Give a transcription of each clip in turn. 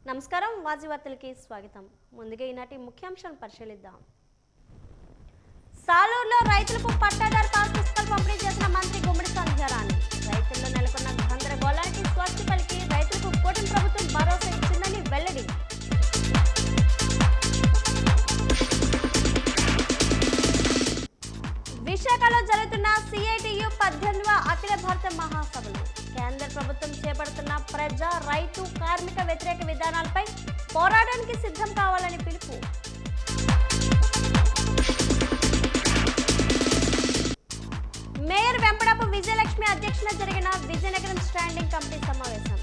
నమస్కారం వాజీ వార్తలకి స్వాగతం. ముందుగా ఈనాటి ముఖ్యాంశాలను పరిశీలిద్దాం. సాలూరులో రైతులకు పట్టాదారు పాస్ పుస్తకాలు పంపిణీ చేసిన మంత్రి గుమ్మడి సంధ్యారాణి. రైతుల్లో నెలకొన్న గందరగోళానికి స్వస్తి పలికి రైతులకు కూటమి ప్రభుత్వం భరోసా ఇచ్చిందని వెల్లడి. విశాఖలో జరుగుతున్న సిఐటియు 18వ అఖిల భారత మహాసభలు. కేంద్ర ప్రభుత్వం చేపడుతున్న ప్రజా రైతు కార్మిక వ్యతిరేక విధానాలపై పోరాటానికి సిద్ధం కావాలని పిలుపు. మేయర్ వెంపడపు విజయలక్ష్మి అధ్యక్షతన జరిగిన విజయనగరం స్టాండింగ్ కమిటీ సమావేశం.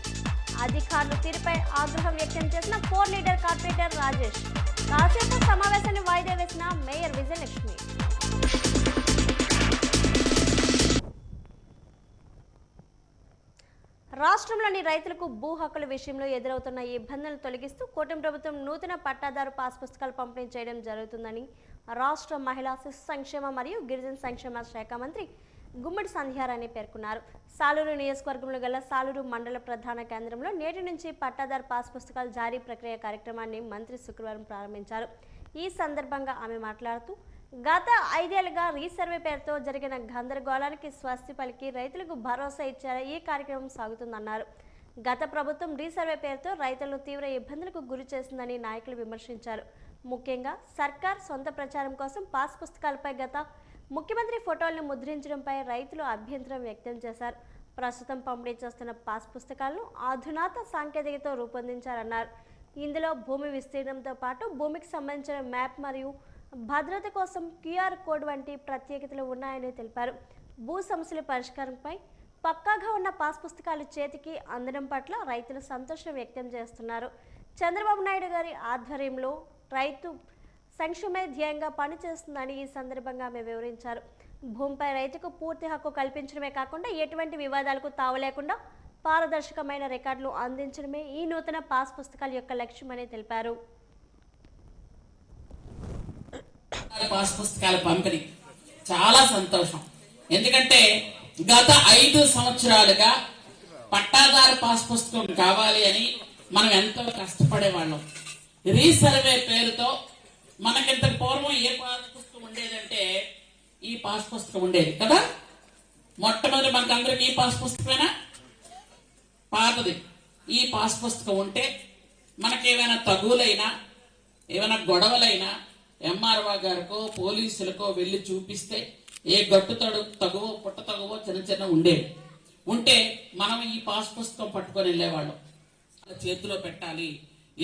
అధికారుల తీరుపై ఆగ్రహం వ్యక్తం చేసిన 4 లీడర్ కార్పొరేటర్ రాజేష్. కాసేపు సమావేశాన్ని వాయిదా వేసిన మేయర్ విజయలక్ష్మి. రాష్ట్రంలోని రైతులకు భూ హక్కుల విషయంలో ఎదురవుతున్న ఇబ్బందులను తొలగిస్తూ కూటమి ప్రభుత్వం నూతన పట్టాదారు పాస్ పుస్తకాలు పంపిణీ చేయడం జరుగుతుందని రాష్ట్ర మహిళా శిశు సంక్షేమ మరియు గిరిజన సంక్షేమ శాఖ మంత్రి గుమ్మడి సంధ్యారాణి పేర్కొన్నారు. సాలూరు నియోజకవర్గంలో గల సాలూరు మండల ప్రధాన కేంద్రంలో నేటి నుంచి పట్టాదారు పాస్ పుస్తకాల జారీ ప్రక్రియ కార్యక్రమాన్ని మంత్రి శుక్రవారం ప్రారంభించారు. ఈ సందర్భంగా ఆమె మాట్లాడుతూ గత 5 ఏళ్లుగా రీసర్వే పేరుతో జరిగిన గందరగోళానికి స్వస్తి పలికి రైతులకు భరోసా ఇచ్చారు. ఈ కార్యక్రమం సాగుతుందన్నారు. గత ప్రభుత్వం రీసర్వే పేరుతో రైతులను తీవ్ర ఇబ్బందులకు గురి చేసిందని నాయకులు విమర్శించారు. ముఖ్యంగా సర్కార్ సొంత ప్రచారం కోసం పాస్ పుస్తకాలపై గత ముఖ్యమంత్రి ఫోటోలను ముద్రించడంపై రైతులు అభ్యంతరం వ్యక్తం చేశారు. ప్రస్తుతం పంపిణీ చేస్తున్న పాస్ పుస్తకాలను అధునాత సాంకేతికతతో రూపొందించారన్నారు. ఇందులో భూమి విస్తీర్ణంతో పాటు భూమికి సంబంధించిన మ్యాప్ మరియు భద్రత కోసం QR కోడ్ వంటి ప్రత్యేకతలు ఉన్నాయని తెలిపారు. భూ సమస్యల పరిష్కారంపై పక్కాగా ఉన్న పాస్ పుస్తకాలు చేతికి అందడం పట్ల రైతులు సంతోషం వ్యక్తం చేస్తున్నారు. చంద్రబాబు నాయుడు గారి ఆధ్వర్యంలో రైతు సంక్షేమే ధ్యేయంగా పనిచేస్తుందని ఈ సందర్భంగా ఆమె వివరించారు. భూమిపై రైతుకు పూర్తి హక్కు కల్పించడమే కాకుండా ఎటువంటి వివాదాలకు తావులేకుండా పారదర్శకమైన రికార్డులు అందించడమే ఈ నూతన పాస్ పుస్తకాల యొక్క లక్ష్యమని తెలిపారు. పాస్ పుస్తకాల పంపిణీ చాలా సంతోషం. ఎందుకంటే గత 5 సంవత్సరాలుగా పట్టాదారు పాస్ పుస్తకం కావాలి అని మనం ఎంతో కష్టపడేవాళ్ళం. రీసర్వే పేరుతో మనకింత పూర్వం ఏ పాస్ పుస్తకం ఉండేదంటే ఈ పాస్ పుస్తకం ఉండేది కదా. మొట్టమొదటి మనకందరికి ఈ పాస్ పుస్తకమేనా పాతది. ఈ పాస్ పుస్తకం ఉంటే మనకేమైనా తగులైనా ఏమైనా గొడవలైనా MRO గారికో పోలీసులకో వెళ్ళి చూపిస్తే ఏ గట్టు తగువో పుట్ట తగువో చిన్న ఉండేవి. ఉంటే మనం ఈ పాస్ పుస్తకం పట్టుకొని వెళ్ళేవాళ్ళం. చేతిలో పెట్టాలి,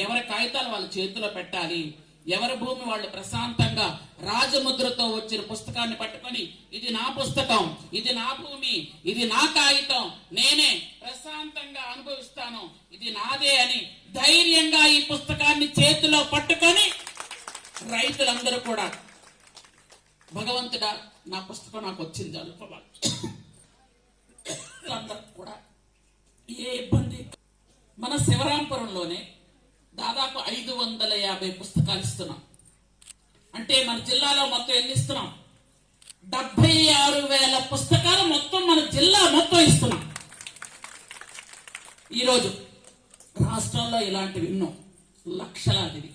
ఎవరి కాగితాలు వాళ్ళ చేతిలో పెట్టాలి, ఎవరి భూమి వాళ్ళు ప్రశాంతంగా రాజముద్రతో వచ్చిన పుస్తకాన్ని పట్టుకొని ఇది నా పుస్తకం, ఇది నా భూమి, ఇది నా కాగితం, నేనే ప్రశాంతంగా అనుభవిస్తాను, ఇది నాదే అని ధైర్యంగా ఈ పుస్తకాన్ని చేతిలో పట్టుకొని రైతులందరూ కూడా భగవంతుడా నా పుస్తకం నాకు వచ్చింది అనుకోవాలి. అందరూ కూడా ఏ ఇబ్బంది. మన శివరాంపురంలోనే దాదాపు 550 పుస్తకాలు ఇస్తున్నాం. అంటే మన జిల్లాలో మొత్తం ఎన్ని ఇస్తున్నాం? 76,000 పుస్తకాలు మొత్తం మన జిల్లా మొత్తం ఇస్తున్నాం. ఈరోజు రాష్ట్రంలో ఇలాంటివి ఎన్నో లక్షలాదివి.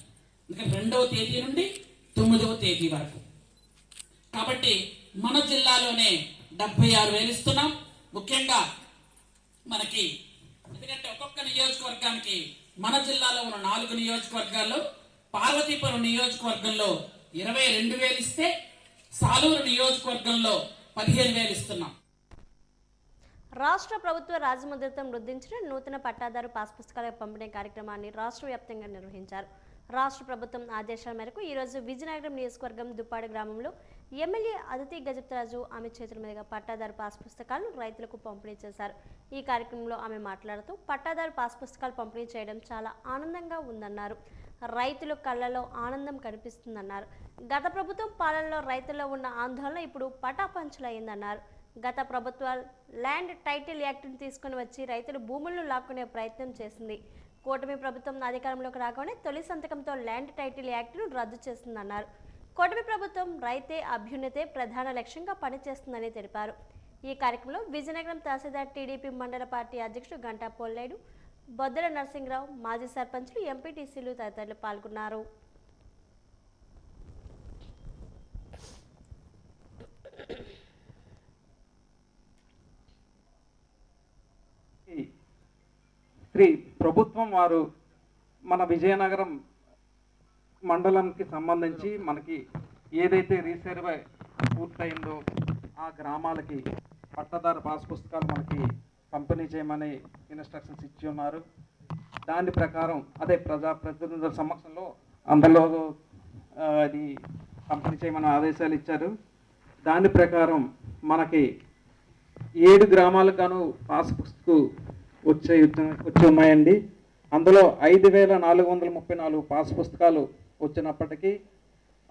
ఎందుకంటే 2వ తేదీ నుండి 9వ తేదీ వరకు. కాబట్టి మన జిల్లాలోనే 76,000 ఇస్తున్నాం. ముఖ్యంగా మనకి ఎందుకంటే ఒక్కొక్క నియోజకవర్గానికి మన జిల్లాలో ఉన్న 4 నియోజకవర్గాల్లో పార్వతీపురం నియోజకవర్గంలో 22,000 ఇస్తే సాలూరు నియోజకవర్గంలో 15,000 ఇస్తున్నాం. రాష్ట్ర ప్రభుత్వ రాజముద్రతో ముద్రించిన నూతన పట్టాదారు పాస్ పుస్తకాల పంపిణీ కార్యక్రమాన్ని రాష్ట్ర వ్యాప్తంగా నిర్వహించారు. రాష్ట్ర ప్రభుత్వం ఆదేశాల మేరకు ఈరోజు విజయనగరం నియోజకవర్గం దుప్పాడు గ్రామంలో ఎమ్మెల్యే అదితి గజపతిరాజు ఆమె చేతుల మీదుగా పట్టాదారు పాస్ పుస్తకాలను రైతులకు పంపిణీ చేశారు. ఈ కార్యక్రమంలో ఆమె మాట్లాడుతూ పట్టాదారు పాస్ పుస్తకాలు పంపిణీ చేయడం చాలా ఆనందంగా ఉందన్నారు. రైతుల కళ్ళలో ఆనందం కనిపిస్తుందన్నారు. గత ప్రభుత్వం పాలనలో రైతుల్లో ఉన్న ఆందోళన ఇప్పుడు పటాపంచలైందన్నారు. గత ప్రభుత్వ ల్యాండ్ టైటిల్ యాక్ట్ను తీసుకుని వచ్చి రైతులు భూములను లాక్కునే ప్రయత్నం చేసింది. కూటమి ప్రభుత్వం అధికారంలోకి రాగానే తొలి సంతకంతో ల్యాండ్ టైటిల్ యాక్ట్ను రద్దు చేస్తుందన్నారు. కూటమి ప్రభుత్వం రైతే అభ్యున్నతే ప్రధాన లక్ష్యంగా పనిచేస్తుందని తెలిపారు. ఈ కార్యక్రమంలో విజయనగరం తహసీల్దార్ టీడీపీ మండల పార్టీ అధ్యక్షుడు గంటా పొల్లేడు, బొద్దల నరసింహరావు, మాజీ సర్పంచ్లు, ఎంపీటీసీలు తదితరులు పాల్గొన్నారు. శ్రీ ప్రభుత్వం వారు మన విజయనగరం మండలంకి సంబంధించి మనకి ఏదైతే రీసర్వే పూర్తయిందో ఆ గ్రామాలకి పట్టదారు పాస్ పుస్తకాలు మనకి పంపిణీ చేయమని ఇన్స్ట్రక్షన్స్ ఇచ్చి ఉన్నారు. దాని ప్రకారం అదే ప్రజాప్రతినిధుల సమక్షంలో అందులో అది పంపిణీ చేయమని ఆదేశాలు ఇచ్చారు. దాని ప్రకారం మనకి 7 గ్రామాలకు గాను పాస్ పుస్తకు వచ్చి ఉన్నాయండి. అందులో 5,434 పాస్ పుస్తకాలు వచ్చినప్పటికీ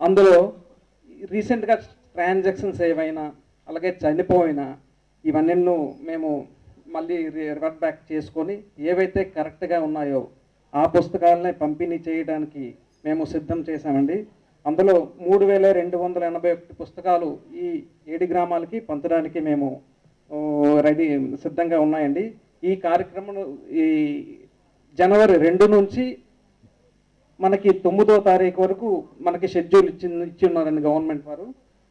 అందులో రీసెంట్గా ట్రాన్సాక్షన్స్ ఏవైనా అలాగే చనిపోయినా ఇవన్నీ మేము మళ్ళీ రివర్ట్ బ్యాక్ చేసుకొని ఏవైతే కరెక్ట్గా ఉన్నాయో ఆ పుస్తకాలనే పంపిణీ చేయడానికి మేము సిద్ధం చేశామండి. అందులో 3,281 పుస్తకాలు ఈ 7 గ్రామాలకి పంచడానికి మేము సిద్ధంగా ఉన్నాయండి. ఈ కార్యక్రమం ఈ జనవరి 2 నుంచి మనకి 9వ తారీఖు వరకు మనకి షెడ్యూల్ ఇచ్చి ఉన్నారండి గవర్నమెంట్ వారు.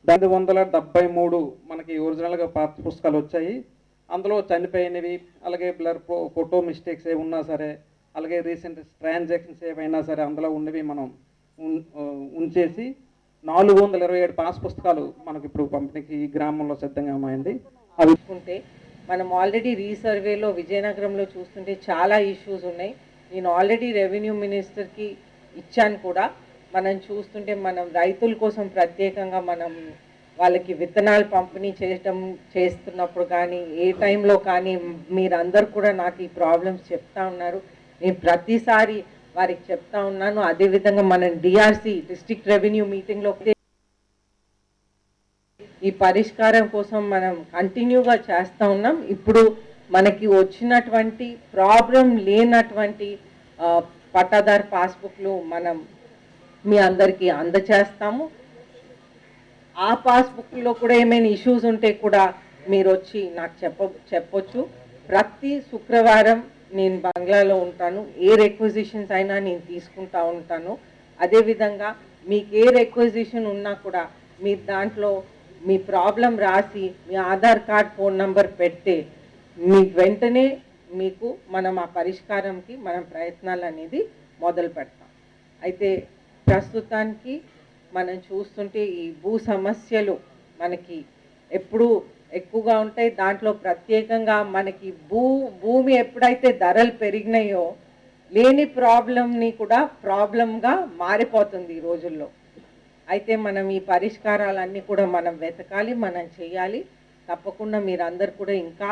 973 మనకి ఒరిజినల్గా పాత పుస్తకాలు వచ్చాయి. అందులో చనిపోయినవి అలాగే బ్లర్ ఫోటో మిస్టేక్స్ ఏ ఉన్నా సరే అలాగే రీసెంట్ ట్రాన్సాక్షన్స్ ఏవైనా సరే అందులో ఉన్నవి మనం ఉంచేసి 427 పాస్ పుస్తకాలు మనకి ఇప్పుడు పంపిణీకి ఈ గ్రామంలో సిద్ధంగా ఉన్నాయండి. అవి ఉంటే మనం ఆల్రెడీ రీసర్వేలో విజయనగరంలో చూస్తుంటే చాలా ఇష్యూస్ ఉన్నాయి. నేను ఆల్రెడీ రెవెన్యూ మినిస్టర్కి ఇచ్చాను కూడా. మనం చూస్తుంటే మనం రైతుల కోసం ప్రత్యేకంగా మనం వాళ్ళకి విత్తనాలు పంపిణీ చేస్తున్నప్పుడు కానీ ఏ టైంలో కానీ మీరందరూ కూడా నాకు ఈ ప్రాబ్లమ్స్ చెప్తా ఉన్నారు. నేను ప్రతిసారి వారికి చెప్తా ఉన్నాను. అదేవిధంగా మనం డిఆర్సి డిస్ట్రిక్ట్ రెవెన్యూ మీటింగ్లో ఈ పరిష్కారం కోసం మనం కంటిన్యూగా చేస్తూ ఉన్నాం. ఇప్పుడు మనకి వచ్చినటువంటి ప్రాబ్లం లేనటువంటి పట్టాదారు పాస్బుక్లు మనం మీ అందరికీ అందచేస్తాము. ఆ పాస్బుక్లో కూడా ఏమైనా ఇష్యూస్ ఉంటే కూడా మీరు వచ్చి నాకు చెప్పొచ్చు. ప్రతి శుక్రవారం నేను బంగ్లాలో ఉంటాను. ఏ రిక్వజిషన్స్ అయినా నేను తీసుకుంటా ఉంటాను. అదేవిధంగా మీకు ఏ రిక్వజిషన్ ఉన్నా కూడా మీరు దాంట్లో మీ ప్రాబ్లం రాసి మీ ఆధార్ కార్డ్ ఫోన్ నంబర్ పెడితే మీకు వెంటనే మనం ఆ పరిష్కారంకి మనం ప్రయత్నాలు అనేది మొదలు పెడతాం. అయితే ప్రస్తుతానికి మనం చూస్తుంటే ఈ భూ సమస్యలు మనకి ఎప్పుడూ ఎక్కువగా ఉంటాయి. దాంట్లో ప్రత్యేకంగా మనకి భూమి ఎప్పుడైతే ధరలు పెరిగినాయో లేని ప్రాబ్లంని కూడా ప్రాబ్లంగా మారిపోతుంది ఈ రోజుల్లో. అయితే మనం ఈ పరిష్కారాలన్నీ కూడా మనం వెతకాలి, మనం చేయాలి. తప్పకుండా మీరందరూ కూడా ఇంకా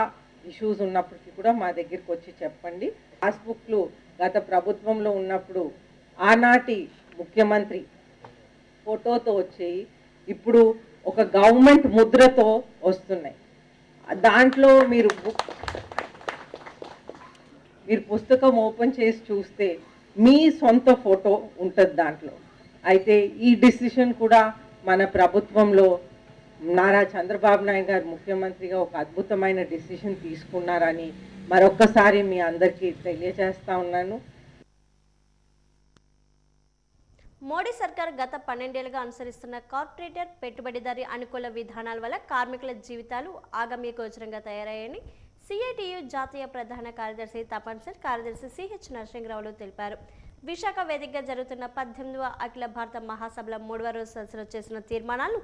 ఇష్యూస్ ఉన్నప్పటికీ కూడా మా దగ్గరికి వచ్చి చెప్పండి. పాస్బుక్లు గత ప్రభుత్వంలో ఉన్నప్పుడు ఆనాటి ముఖ్యమంత్రి ఫోటోతో వచ్చేవి, ఇప్పుడు ఒక గవర్నమెంట్ ముద్రతో వస్తున్నాయి. దాంట్లో మీరు పుస్తకం ఓపెన్ చేసి చూస్తే మీ సొంత ఫోటో ఉంటుంది దాంట్లో. అయితే ఈ డిసిషన్ కూడా మన ప్రభుత్వంలో నారా చంద్రబాబు నాయుడు గారు ముఖ్యమంత్రిగా ఒక అద్భుతమైన డిసిషన్ తీసుకున్నారని మరొక్కసారి మీ అందరికీ తెలియజేస్తా ఉన్నాను. మోడీ సర్కార్ గత 12 ఏళ్లుగా అనుసరిస్తున్న కార్పొరేటర్ పెట్టుబడిదారీ అనుకూల విధానాల వల్ల కార్మికుల జీవితాలు ఆగమ్యగోచరంగా తయారయ్యాయని సిఐటియు జాతీయ ప్రధాన కార్యదర్శి తపన్ సేన్, కార్యదర్శి సిహెచ్ నరసింహరావులు తెలిపారు. విశాఖ వేదికగా జరుగుతున్న 18వ అఖిల భారత మహాసభల 3వ రోజు సదస్సులో చేసిన తీర్మానాలను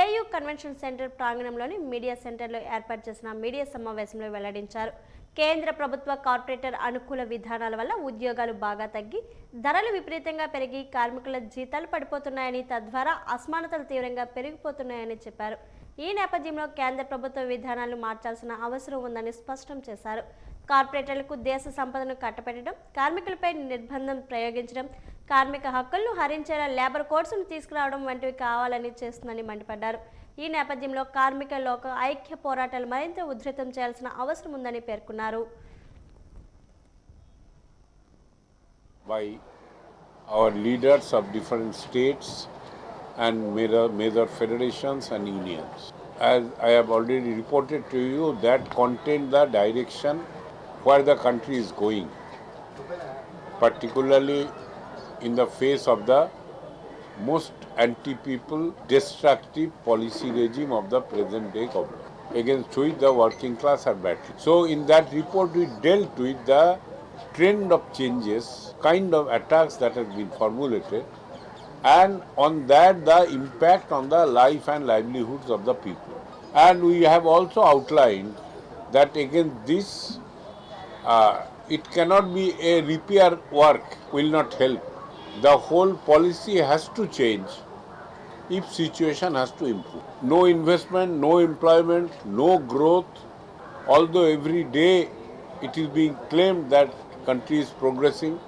ఏయూ కన్వెన్షన్ సెంటర్ ప్రాంగణంలోని మీడియా సెంటర్లో ఏర్పాటు చేసిన మీడియా సమావేశంలో వెల్లడించారు. కేంద్ర ప్రభుత్వ కార్పొరేటర్ అనుకూల విధానాల వల్ల ఉద్యోగాలు బాగా తగ్గి ధరలు విపరీతంగా పెరిగి కార్మికుల జీతాలు పడిపోతున్నాయని, తద్వారా అసమానతలు తీవ్రంగా పెరిగిపోతున్నాయని చెప్పారు. ఈ నేపథ్యంలో కేంద్ర ప్రభుత్వ విధానాలను మార్చాల్సిన అవసరం ఉందని స్పష్టం చేశారు. కార్పొరేటర్లకు దేశ సంపదను కట్టబెట్టడం, కార్మికులపై నిర్బంధం ప్రయోగించడం, కార్మిక హక్కులను హరించేలా లేబర్ కోడ్స్ను తీసుకురావడం వంటివి కావాలని చేస్తుందని మండిపడ్డారు. ఈ నేపథ్యంలో కార్మిక లోక ఐక్య పోరాటాలు మరింత ఉధృతం చేయాల్సిన అవసరం ఉందని పేర్కొన్నారు. By our leaders of different states and major federations and unions. As I have already reported to you, that contain the direction where the country is going. particularly in the face of the most anti-people, destructive policy regime of the present day government, against which the working class are battling. So in that report we dealt with the trend of changes, kind of attacks that has been formulated, and on that the impact on the life and livelihoods of the people. And we have also outlined that against this, it cannot be a repair work will not help. The whole policy has to change if situation has to improve. No investment, no employment, no growth, although every day it is being claimed that country is progressing,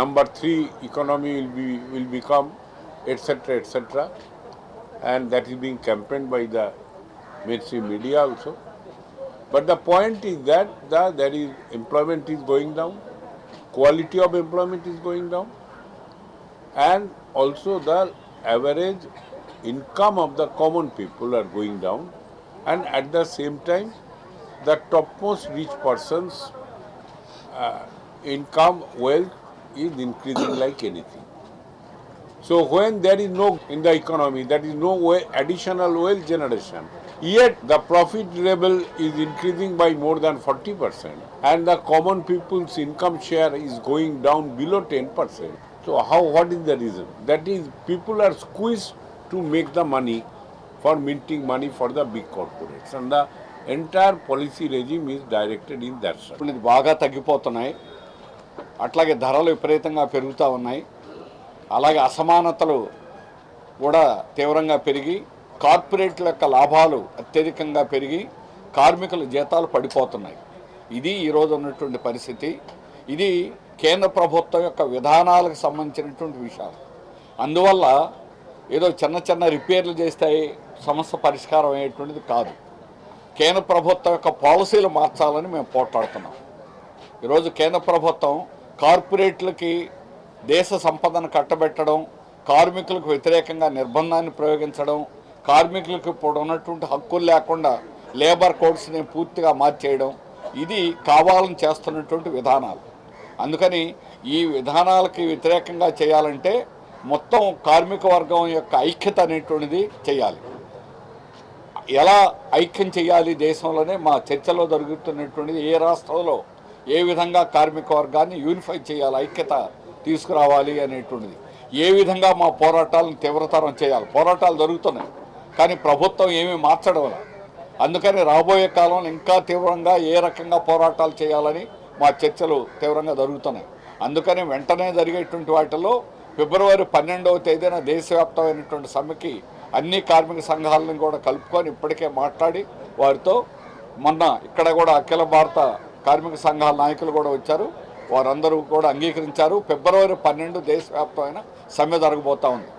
number 3 economy will become, etc., etc., and that is being campaigned by the mainstream media also. But the point is that there is employment is going down, quality of employment is going down, and also the average income of the common people are going down, and at the same time the topmost rich persons income wealth is increasing like anything. So when there is no in the economy, there is no additional wealth generation, yet the profit level is increasing by more than 40%, and the common people's income share is going down below 10%. So what is the reason? That is, people are squeezed to make the money for minting money for the big corporates, and the entire policy regime is directed in that sense. ఇది బాగా తగ్గిపోతున్నాయి, అట్లాగే ధరలు విపరీతంగా పెరుగుతూ ఉన్నాయి, అలాగే అసమానతలు కూడా తీవ్రంగా పెరిగి కార్పొరేట్ల యొక్క లాభాలు అత్యధికంగా పెరిగి కార్మికుల జీతాలు పడిపోతున్నాయి. ఇది ఈరోజు ఉన్నటువంటి పరిస్థితి. ఇది కేంద్ర ప్రభుత్వం యొక్క విధానాలకు సంబంధించినటువంటి విషయాలు. అందువల్ల ఏదో చిన్న చిన్న రిపేర్లు చేస్తే సమస్య పరిష్కారం అయ్యేటువంటిది కాదు. కేంద్ర ప్రభుత్వం యొక్క పాలసీలు మార్చాలని మేము పోట్లాడుతున్నాం. ఈరోజు కేంద్ర ప్రభుత్వం కార్పొరేట్లకి దేశ సంపదను కట్టబెట్టడం, కార్మికులకు వ్యతిరేకంగా నిర్బంధాన్ని ప్రయోగించడం, కార్మికులకు ఇప్పుడు ఉన్నటువంటి హక్కులు లేకుండా లేబర్ కోడ్స్ని పూర్తిగా మార్చేయడం, ఇది కావాలని చేస్తున్నటువంటి విధానాలు. అందుకని ఈ విధానాలకి వ్యతిరేకంగా చేయాలంటే మొత్తం కార్మిక వర్గం యొక్క ఐక్యత అనేటువంటిది చేయాలి. ఎలా ఐక్యం చేయాలి దేశంలోనే మా చర్చలో జరుగుతున్నటువంటిది, ఏ రాష్ట్రంలో ఏ విధంగా కార్మిక వర్గాన్ని యూనిఫై చేయాలి, ఐక్యత తీసుకురావాలి అనేటువంటిది, ఏ విధంగా మా పోరాటాలను తీవ్రతరం చేయాలి. పోరాటాలు జరుగుతున్నాయి కానీ ప్రభుత్వం ఏమీ మార్చడం లేదు. అందుకని రాబోయే కాలంలో ఇంకా తీవ్రంగా ఏ రకంగా పోరాటాలు చేయాలని మా చర్చలు తీవ్రంగా జరుగుతున్నాయి. అందుకని వెంటనే జరిగేటువంటి వాటిలో ఫిబ్రవరి 12వ తేదీన దేశవ్యాప్తమైనటువంటి సమ్మెకి అన్ని కార్మిక సంఘాలను కూడా కలుపుకొని ఇప్పటికే మాట్లాడి వారితో మొన్న ఇక్కడ కూడా అఖిల భారత కార్మిక సంఘాల నాయకులు కూడా వచ్చారు, వారందరూ కూడా అంగీకరించారు. ఫిబ్రవరి 12 దేశవ్యాప్తమైన సమ్మె జరగబోతా ఉంది.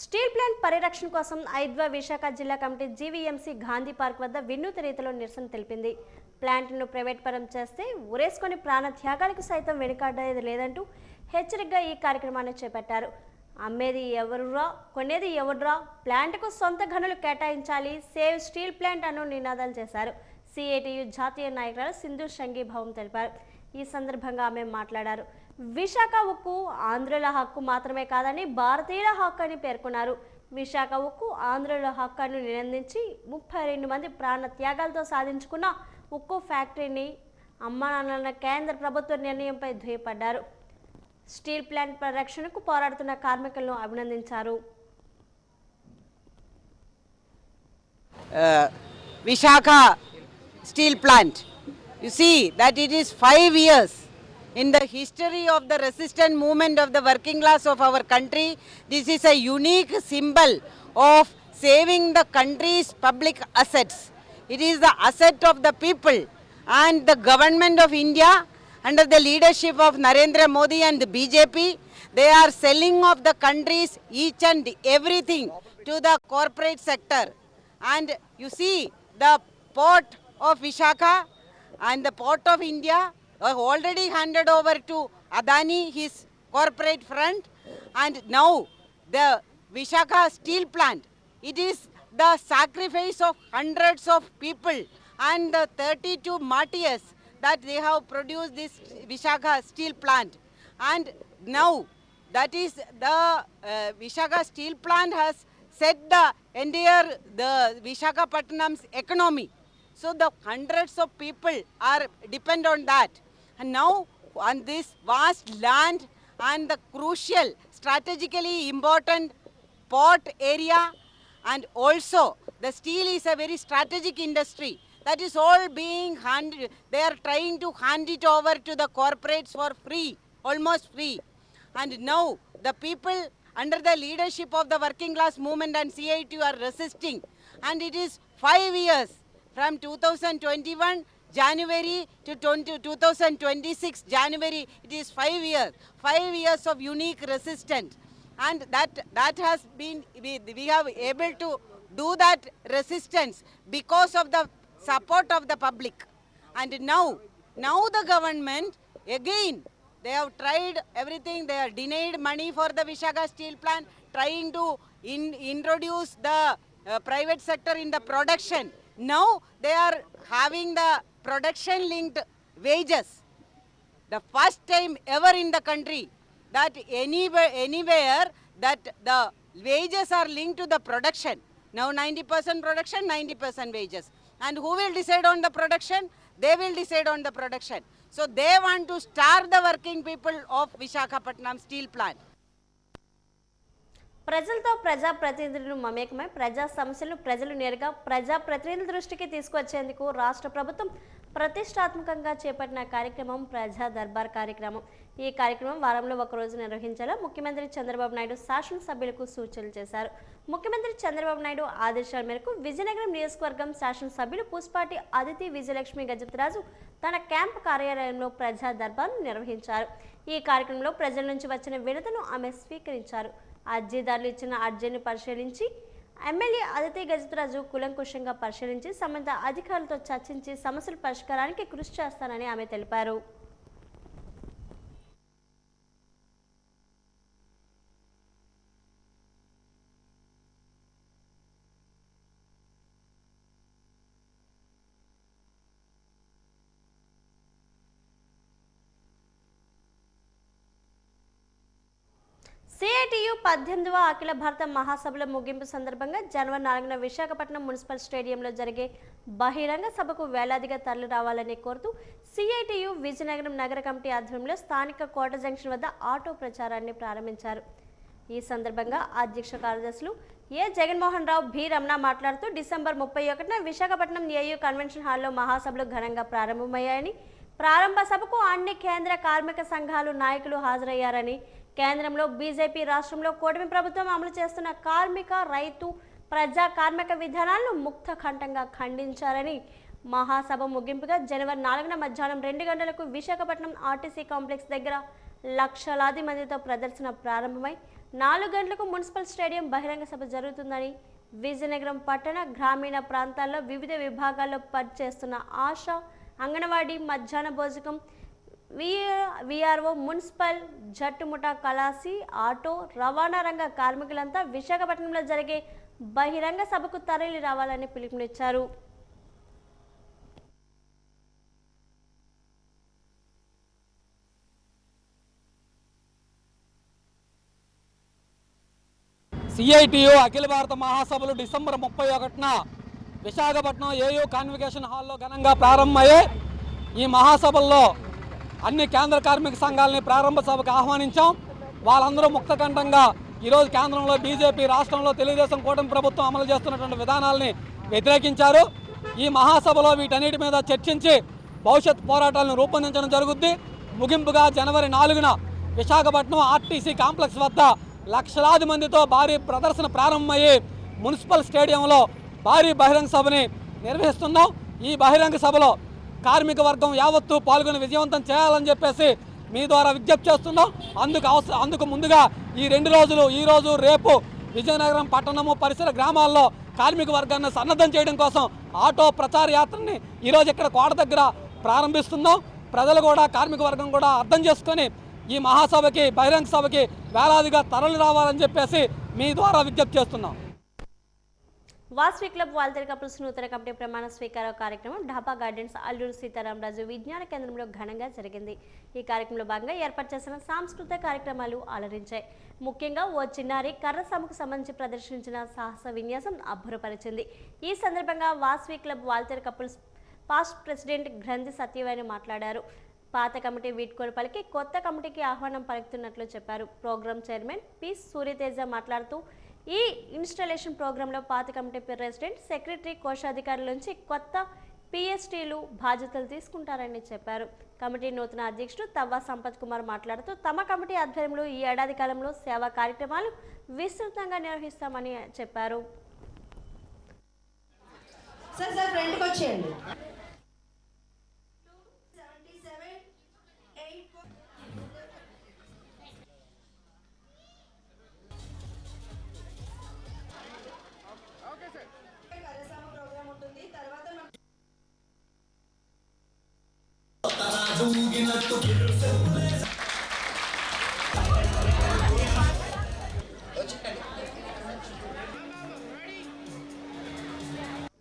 స్టీల్ ప్లాంట్ పరిరక్షణ కోసం ఐద్వా విశాఖ జిల్లా కమిటీ జీవీఎంసీ గాంధీ పార్క్ వద్ద వినూత్న రీతిలో నిరసన తెలిపింది. ప్లాంట్ను ప్రైవేట్ పరం చేస్తే ఉరేసుకొని ప్రాణ త్యాగాలకు సైతం వెనుకాడేది లేదంటూ హెచ్చరికగా ఈ కార్యక్రమాన్ని చేపట్టారు. అమ్మేది ఎవరురా, కొనేది ఎవరురా, ప్లాంట్కు సొంత గనులు కేటాయించాలి, సేవ్ స్టీల్ ప్లాంట్ అను నినాదాలు చేశారు. సిఐటియు జాతీయ నాయకురాలు సింధు సంఘీభావం తెలిపారు. ఈ సందర్భంగా ఆమె మాట్లాడారు. విశాఖ ఉక్కు ఆంధ్రుల హక్కు మాత్రమే కాదని భారతీయుల హక్కు అని పేర్కొన్నారు. విశాఖ ఉక్కు ఆంధ్రుల హక్కు అని నినందించి 32 మంది ప్రాణ త్యాగాలతో సాధించుకున్న ఉక్కు ఫ్యాక్టరీని అమ్మానాన్న కేంద్ర ప్రభుత్వ నిర్ణయంపై దుయ్యపడ్డారు. స్టీల్ ప్లాంట్ పరిరక్షణకు పోరాడుతున్న కార్మికులను అభినందించారు. Vishaka steel plant. You see that it is 5 years in the history of the resistance movement of the working class of our country. This is a unique symbol of saving the country's public assets. It is the asset of the people, and the government of India under the leadership of Narendra Modi and the BJP, they are selling off the country's each and everything to the corporate sector. And you see the port of Vishaka and the port of India have already handed over to Adani, his corporate front, and now the Vishaka steel plant. It is the sacrifice of hundreds of people and the 32 martyrs that they have produced this Vishakha steel plant. And now that is the Vishakha steel plant has set the entire the Visakhapatnam's economy. So the hundreds of people are depend on that. And now on this vast land and the crucial, strategically important port area, and also the steel is a very strategic industry. That is all being handed, they are trying to hand it over to the corporates for free, almost free. And now the people under the leadership of the working class movement and CITU are resisting. And it is 5 years from 2021 January to 2026 January, it is 5 years. 5 years of unique resistance. And that has been, we have able to do that resistance because of the support of the public. And now the government, again, they have tried everything. They have denied money for the Vishakha steel plant, trying to introduce the private sector in the production. Now they are having the production linked wages. The first time ever in the country that anywhere that the wages are linked to the production. Now 90% production, 90% wages. And who will decide on the production? They will decide on the production. So they want to starve the working people of Visakhapatnam steel plant. ప్రజలతో ప్రజా ప్రతినిధులను మమేకమై ప్రజా సమస్యలను ప్రజలు నేరుగా ప్రజా ప్రతినిధుల దృష్టికి తీసుకొచ్చేందుకు రాష్ట్ర ప్రభుత్వం ప్రతిష్టాత్మకంగా చేపట్టిన కార్యక్రమం ప్రజా దర్బార్ కార్యక్రమం. ఈ కార్యక్రమం వారంలో ఒకరోజు నిర్వహించేలా ముఖ్యమంత్రి చంద్రబాబు నాయుడు శాసనసభ్యులకు సూచనలు చేశారు. ముఖ్యమంత్రి చంద్రబాబు నాయుడు ఆదేశాల మేరకు విజయనగరం నియోజకవర్గం శాసనసభ్యులు పుష్పాటి అదితి విజయలక్ష్మి గజపతిరాజు తన క్యాంపు కార్యాలయంలో ప్రజా దర్బార్ను నిర్వహించారు. ఈ కార్యక్రమంలో ప్రజల నుంచి వచ్చిన వినతులను ఆమె స్వీకరించారు. అర్జీదారులు ఇచ్చిన అర్జీని పరిశీలించి ఎమ్మెల్యే అదితి గజపతిరాజు కూలంకుషంగా పరిశీలించి సంబంధిత అధికారులతో చర్చించి సమస్యల పరిష్కారానికి కృషి చేస్తానని ఆమె తెలిపారు. CITU 18వ అఖిల భారత మహాసభల ముగింపు సందర్భంగా జనవరి 4న విశాఖపట్నం మున్సిపల్ స్టేడియంలో జరిగే బహిరంగ సభకు వేలాదిగా తరలి రావాలని కోరుతూ CITU విజయనగరం నగర కమిటీ ఆధ్వర్యంలో స్థానిక కోట జంక్షన్ వద్ద ఆటో ప్రచారాన్ని ప్రారంభించారు. ఈ సందర్భంగా అధ్యక్ష కార్యదర్శులు ఏ జగన్మోహన్ రావు, బి రమణ మాట్లాడుతూ డిసెంబర్ 31న విశాఖపట్నం AU కన్వెన్షన్ హాల్లో మహాసభలు ఘనంగా ప్రారంభమయ్యాయని, ప్రారంభ సభకు అన్ని కేంద్ర కార్మిక సంఘాలు నాయకులు హాజరయ్యారని, కేంద్రంలో బీజేపీ, రాష్ట్రంలో కూటమి ప్రభుత్వం అమలు చేస్తున్న కార్మిక, రైతు, ప్రజా కార్మిక విధానాలను ముక్త ఖండంగా ఖండించారని, మహాసభ ముగింపుగా జనవరి 4న మధ్యాహ్నం 2 గంటలకు విశాఖపట్నం ఆర్టీసీ కాంప్లెక్స్ దగ్గర లక్షలాది మందితో ప్రదర్శన ప్రారంభమై 4 గంటలకు మున్సిపల్ స్టేడియం బహిరంగ సభ జరుగుతుందని, విజయనగరం పట్టణ, గ్రామీణ ప్రాంతాల్లో వివిధ విభాగాల్లో పనిచేస్తున్న ఆశా, అంగన్వాడీ, మధ్యాహ్న భోజకం, VRO, మున్సిపల్, జట్టుముఠా, కళాసి, ఆటో, రవాణా రంగ కార్మికులంతా విశాఖపట్నంలో జరిగే బహిరంగ సభకు తరలి రావాలని పిలుపునిచ్చారు. CITU అఖిల భారత మహాసభలు డిసెంబర్ 31న విశాఖపట్నం AU కాన్వకేషన్ హాల్లో ఘనంగా ప్రారంభమయ్యాయి. ఈ మహాసభల్లో అన్ని కేంద్ర కార్మిక సంఘాలని ప్రారంభ సభకు ఆహ్వానించాం. వాళ్ళందరూ ముక్తకంఠంగా ఈరోజు కేంద్రంలో బీజేపీ, రాష్ట్రంలో తెలుగుదేశం కూటమి ప్రభుత్వం అమలు చేస్తున్నటువంటి విధానాలని వ్యతిరేకించారు. ఈ మహాసభలో వీటన్నిటి మీద చర్చించి భవిష్యత్ పోరాటాలను రూపొందించడం జరుగుద్ది. ముగింపుగా జనవరి 4న విశాఖపట్నం ఆర్టీసీ కాంప్లెక్స్ వద్ద లక్షలాది మందితో భారీ ప్రదర్శన ప్రారంభమయ్యి మున్సిపల్ స్టేడియంలో భారీ బహిరంగ సభని నిర్వహిస్తున్నాం. ఈ బహిరంగ సభలో కార్మిక వర్గం యావత్తు పాల్గొని విజయవంతం చేయాలని చెప్పేసి మీ ద్వారా విజ్ఞప్తి చేస్తున్నాం. అందుకు ముందుగా ఈ 2 రోజులు, ఈరోజు రేపు విజయనగరం పట్టణము పరిసర గ్రామాల్లో కార్మిక వర్గాన్ని సన్నద్ధం చేయడం కోసం ఆటో ప్రచార యాత్రని ఈరోజు ఇక్కడ కోట దగ్గర ప్రారంభిస్తున్నాం. ప్రజలు కూడా, కార్మిక వర్గం కూడా అర్థం చేసుకొని ఈ మహాసభకి, బహిరంగ సభకి వేలాదిగా తరలి రావాలని చెప్పేసి మీ ద్వారా విజ్ఞప్తి చేస్తున్నాం. వాసవి క్లబ్ వాల్తేరు కపుల్స్ నూతన కమిటీ ప్రమాణ స్వీకార కార్యక్రమం ఢాబా గార్డెన్స్ అల్లూరు సీతారామరాజు విజ్ఞాన కేంద్రంలో ఘనంగా జరిగింది. ఈ కార్యక్రమంలో భాగంగా ఏర్పాటు చేసిన సాంస్కృతిక కార్యక్రమాలు అలరించాయి. ముఖ్యంగా ఓ చిన్నారి కర్ర సాముకు సంబంధించి ప్రదర్శించిన సాహస విన్యాసం అబ్బురపరిచింది. ఈ సందర్భంగా Vasavi club Waltair couples past president గ్రంథి సత్యవాణి మాట్లాడారు. పాత కమిటీ వీడ్కోలు పలికి కొత్త కమిటీకి ఆహ్వానం పలుకుతున్నట్లు చెప్పారు. ప్రోగ్రాం చైర్మన్ పి సూర్యతేజ మాట్లాడుతూ ఈ ఇన్స్టాలేషన్ ప్రోగ్రాంలో పాత కమిటీ ప్రెసిడెంట్, సెక్రటరీ, కోశాధికారుల నుంచి కొత్త పిఎస్టీలు బాధ్యతలు తీసుకుంటారని చెప్పారు. కమిటీ నూతన అధ్యక్షుడు తవ్వా సంపత్ కుమార్ మాట్లాడుతూ తమ కమిటీ ఆధ్వర్యంలో ఈ ఏడాది కాలంలో సేవా కార్యక్రమాలు విస్తృతంగా నిర్వహిస్తామని చెప్పారు.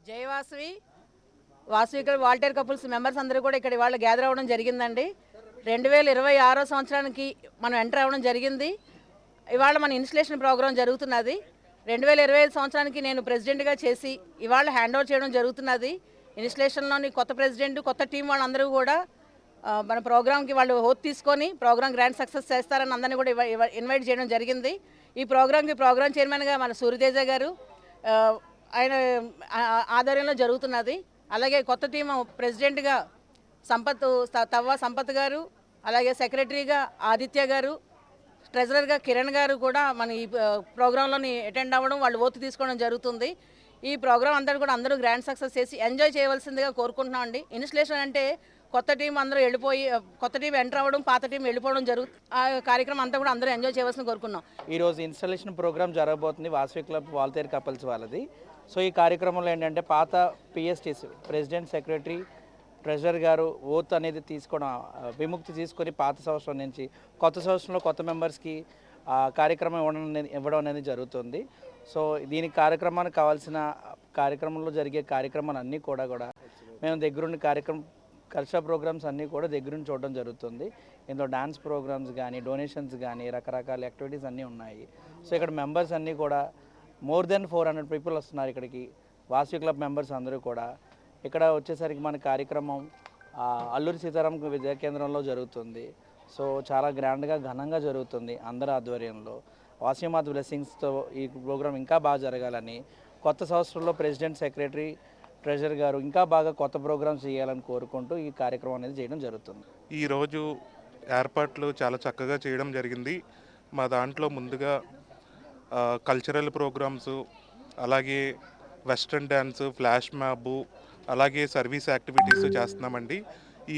జై Vasavi. Vasavi club Waltair couples members అందరూ కూడా ఇక్కడ ఇవాళ గ్యాదర్ అవ్వడం జరిగిందండి. 2026 సంవత్సరానికి మనం ఎంటర్ అవ్వడం జరిగింది. ఇవాళ మన ఇన్స్టలేషన్ ప్రోగ్రాం జరుగుతున్నది. 2025 సంవత్సరానికి నేను ప్రెసిడెంట్గా చేసి ఇవాళ హ్యాండ్ ఓవర్ చేయడం జరుగుతున్నది. ఇన్స్టలేషన్లోని కొత్త ప్రెసిడెంట్, కొత్త టీం వాళ్ళందరూ కూడా మన ప్రోగ్రామ్కి వాళ్ళు హోస్ట్ తీసుకొని ప్రోగ్రామ్ గ్రాండ్ సక్సెస్ చేస్తారని అందరినీ కూడా ఇన్వైట్ చేయడం జరిగింది. ఈ ప్రోగ్రామ్కి ప్రోగ్రామ్ చైర్మన్గా మన సూర్యతేజ గారు ఆయన ఆధ్వర్యంలో జరుగుతున్నది. అలాగే కొత్త టీం ప్రెసిడెంట్గా తవ్వా సంపత్ గారు, అలాగే సెక్రటరీగా ఆదిత్య గారు, ట్రెజరర్గా కిరణ్ గారు కూడా మన ఈ ప్రోగ్రాంలోని అటెండ్ అవ్వడం, వాళ్ళు ఓతు తీసుకోవడం జరుగుతుంది. ఈ ప్రోగ్రాం అందరూ కూడా అందరూ గ్రాండ్ సక్సెస్ చేసి ఎంజాయ్ చేయవలసిందిగా కోరుకుంటున్నాం అండి. ఇన్స్టలేషన్ అంటే కొత్త టీం అందరూ వెళ్ళిపోయి కొత్త టీం ఎంటర్ అవ్వడం, పాత టీం వెళ్ళిపోవడం ఆ కార్యక్రమం అంతా కూడా అందరూ ఎంజాయ్ చేయవలసింది కోరుకున్నాం. ఈరోజు ఇన్స్టాలేషన్ ప్రోగ్రామ్ జరగబోతుంది వాసవి క్లబ్ వాల్తేరు కపుల్స్ వాళ్ళది. సో ఈ కార్యక్రమంలో ఏంటంటే పాత పిఎస్టీస్ ప్రెసిడెంట్, సెక్రటరీ, ట్రెజరర్ గారు ఓత్ అనేది తీసుకోవడం, విముక్తి తీసుకొని పాత సంవత్సరం నుంచి కొత్త సంవత్సరంలో కొత్త మెంబర్స్కి కార్యక్రమం ఇవ్వడం అనేది జరుగుతుంది. సో దీనికి కార్యక్రమానికి కావాల్సిన కార్యక్రమంలో జరిగే కార్యక్రమాలు అన్నీ కూడా మేము దగ్గరుండి కల్చరల్ ప్రోగ్రామ్స్ అన్నీ కూడా దగ్గరుండి చూడడం జరుగుతుంది. ఇందులో డాన్స్ ప్రోగ్రామ్స్ కానీ, డొనేషన్స్ కానీ, రకరకాల యాక్టివిటీస్ అన్నీ ఉన్నాయి. సో ఇక్కడ మెంబర్స్ అన్నీ కూడా మోర్ దెన్ 400 పీపుల్ వస్తున్నారు ఇక్కడికి. వాసవి క్లబ్ మెంబర్స్ అందరూ కూడా ఇక్కడ వచ్చేసరికి మన కార్యక్రమం అల్లూరి సీతారాం విద్యా కేంద్రంలో జరుగుతుంది. సో చాలా గ్రాండ్గా ఘనంగా జరుగుతుంది అందరి ఆధ్వర్యంలో. వాసవి మాత బ్లెస్సింగ్స్తో ఈ ప్రోగ్రాం ఇంకా బాగా జరగాలని, కొత్త సంవత్సరంలో ప్రెసిడెంట్, సెక్రటరీ, ట్రెజరర్ గారు ఇంకా బాగా కొత్త ప్రోగ్రామ్స్ చేయాలని కోరుకుంటూ ఈ కార్యక్రమం అనేది చేయడం జరుగుతుంది. ఈరోజు ఏర్పాట్లు చాలా చక్కగా చేయడం జరిగింది. మా దాంట్లో ముందుగా కల్చరల్ ప్రోగ్రామ్స్, అలాగే వెస్ట్రన్ డ్యాన్స్, ఫ్లాష్ మ్యాబు, అలాగే సర్వీస్ యాక్టివిటీస్ చేస్తున్నామండి.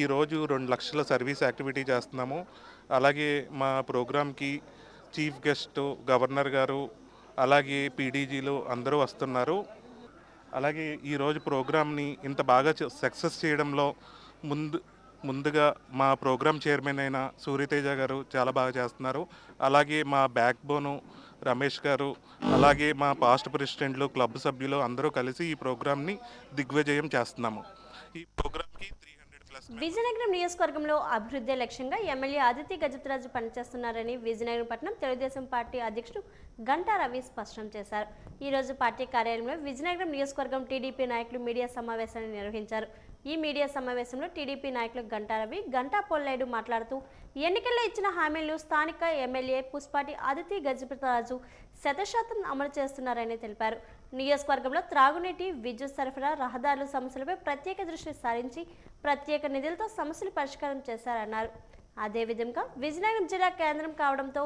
ఈరోజు 2 లక్షల సర్వీస్ యాక్టివిటీ చేస్తున్నాము. అలాగే మా ప్రోగ్రామ్కి చీఫ్ గెస్ట్ గవర్నర్ గారు, అలాగే పీడీజీలు అందరూ వస్తున్నారు. అలాగే ఈరోజు ప్రోగ్రామ్ని ఇంత బాగా సక్సెస్ చేయడంలో ముందుగా మా ప్రోగ్రామ్ చైర్మన్ అయిన సూర్యతేజ గారు చాలా బాగా చేస్తున్నారు. అలాగే మా బ్యాక్ బోను రమేష్ గారు, అలాగే మా పాస్ట్ ప్రెసిడెంట్లు, క్లబ్ సభ్యులు అందరూ కలిసి ఈ ప్రోగ్రామ్ని దిగ్విజయం చేస్తున్నాము. ఈ ప్రోగ్రామ్కి 300+ విజయనగరం నియోజకవర్గంలో అభివృద్ధి లక్ష్యంగా ఎమ్మెల్యే ఆదిత్య గజపతిరాజు పనిచేస్తున్నారని విజయనగరం పట్టణం తెలుగుదేశం పార్టీ అధ్యక్షుడు గంటా రవి స్పష్టం చేశారు. ఈ రోజు పార్టీ కార్యాలయంలో విజయనగరం నియోజకవర్గం టీడీపీ నాయకులు మీడియా సమావేశాన్ని నిర్వహించారు. ఈ మీడియా సమావేశంలో టీడీపీ నాయకులు గంటా రవి, గంటా పొల్లాయుడు మాట్లాడుతూ ఎన్నికల్లో ఇచ్చిన హామీలు స్థానిక ఎమ్మెల్యే పుష్పాటి ఆదిత్య గజపతిరాజు 100% అమలు చేస్తున్నారని తెలిపారు. నియోజకవర్గంలో త్రాగునీటి, విద్యుత్ సరఫరా, రహదారుల సమస్యలపై ప్రత్యేక దృష్టి సారించి ప్రత్యేక నిధులతో సమస్యలు పరిష్కారం చేశారన్నారు. అదేవిధంగా విజయనగరం జిల్లా కేంద్రం కావడంతో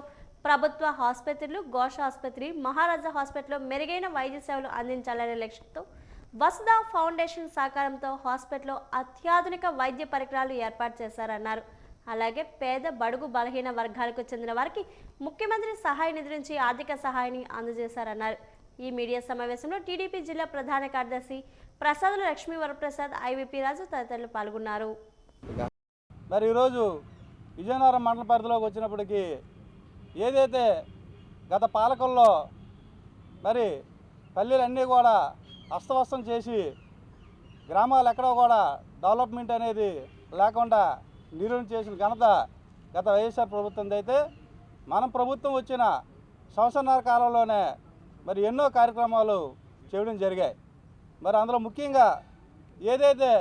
ప్రభుత్వ ఆసుపత్రులు, ఘోష ఆసుపత్రి, మహారాజా హాస్పిటల్లో మెరుగైన వైద్య సేవలు అందించాలనే లక్ష్యంతో వసుధ ఫౌండేషన్ సహకారంతో హాస్పిటల్లో అత్యాధునిక వైద్య పరికరాలు ఏర్పాటు చేశారన్నారు. అలాగే పేద, బడుగు, బలహీన వర్గాలకు చెందిన వారికి ముఖ్యమంత్రి సహాయ నిధి నుంచి ఆర్థిక సహాయాన్ని అందజేశారన్నారు. ఈ మీడియా సమావేశంలో టీడీపీ జిల్లా ప్రధాన కార్యదర్శి ప్రసాదుల లక్ష్మీ వరప్రసాద్, ఐవీపీ రాజు తదితరులు పాల్గొన్నారు. మరి ఈరోజు విజయనగరం మండల పరిధిలోకి వచ్చినప్పటికీ ఏదైతే గత పాలకుల్లో మరి పల్లెలన్నీ కూడా అస్తవ్యస్తం చేసి గ్రామాలు ఎక్కడో కూడా డెవలప్మెంట్ అనేది లేకుండా నిర్వహణ చేసిన ఘనత గత వైఎస్ఆర్ ప్రభుత్వం అయితే మన ప్రభుత్వం వచ్చిన సంవత్సరన్నర కాలంలోనే మరి ఎన్నో కార్యక్రమాలు చేయడం జరిగాయి. మరి అందులో ముఖ్యంగా ఏదైతే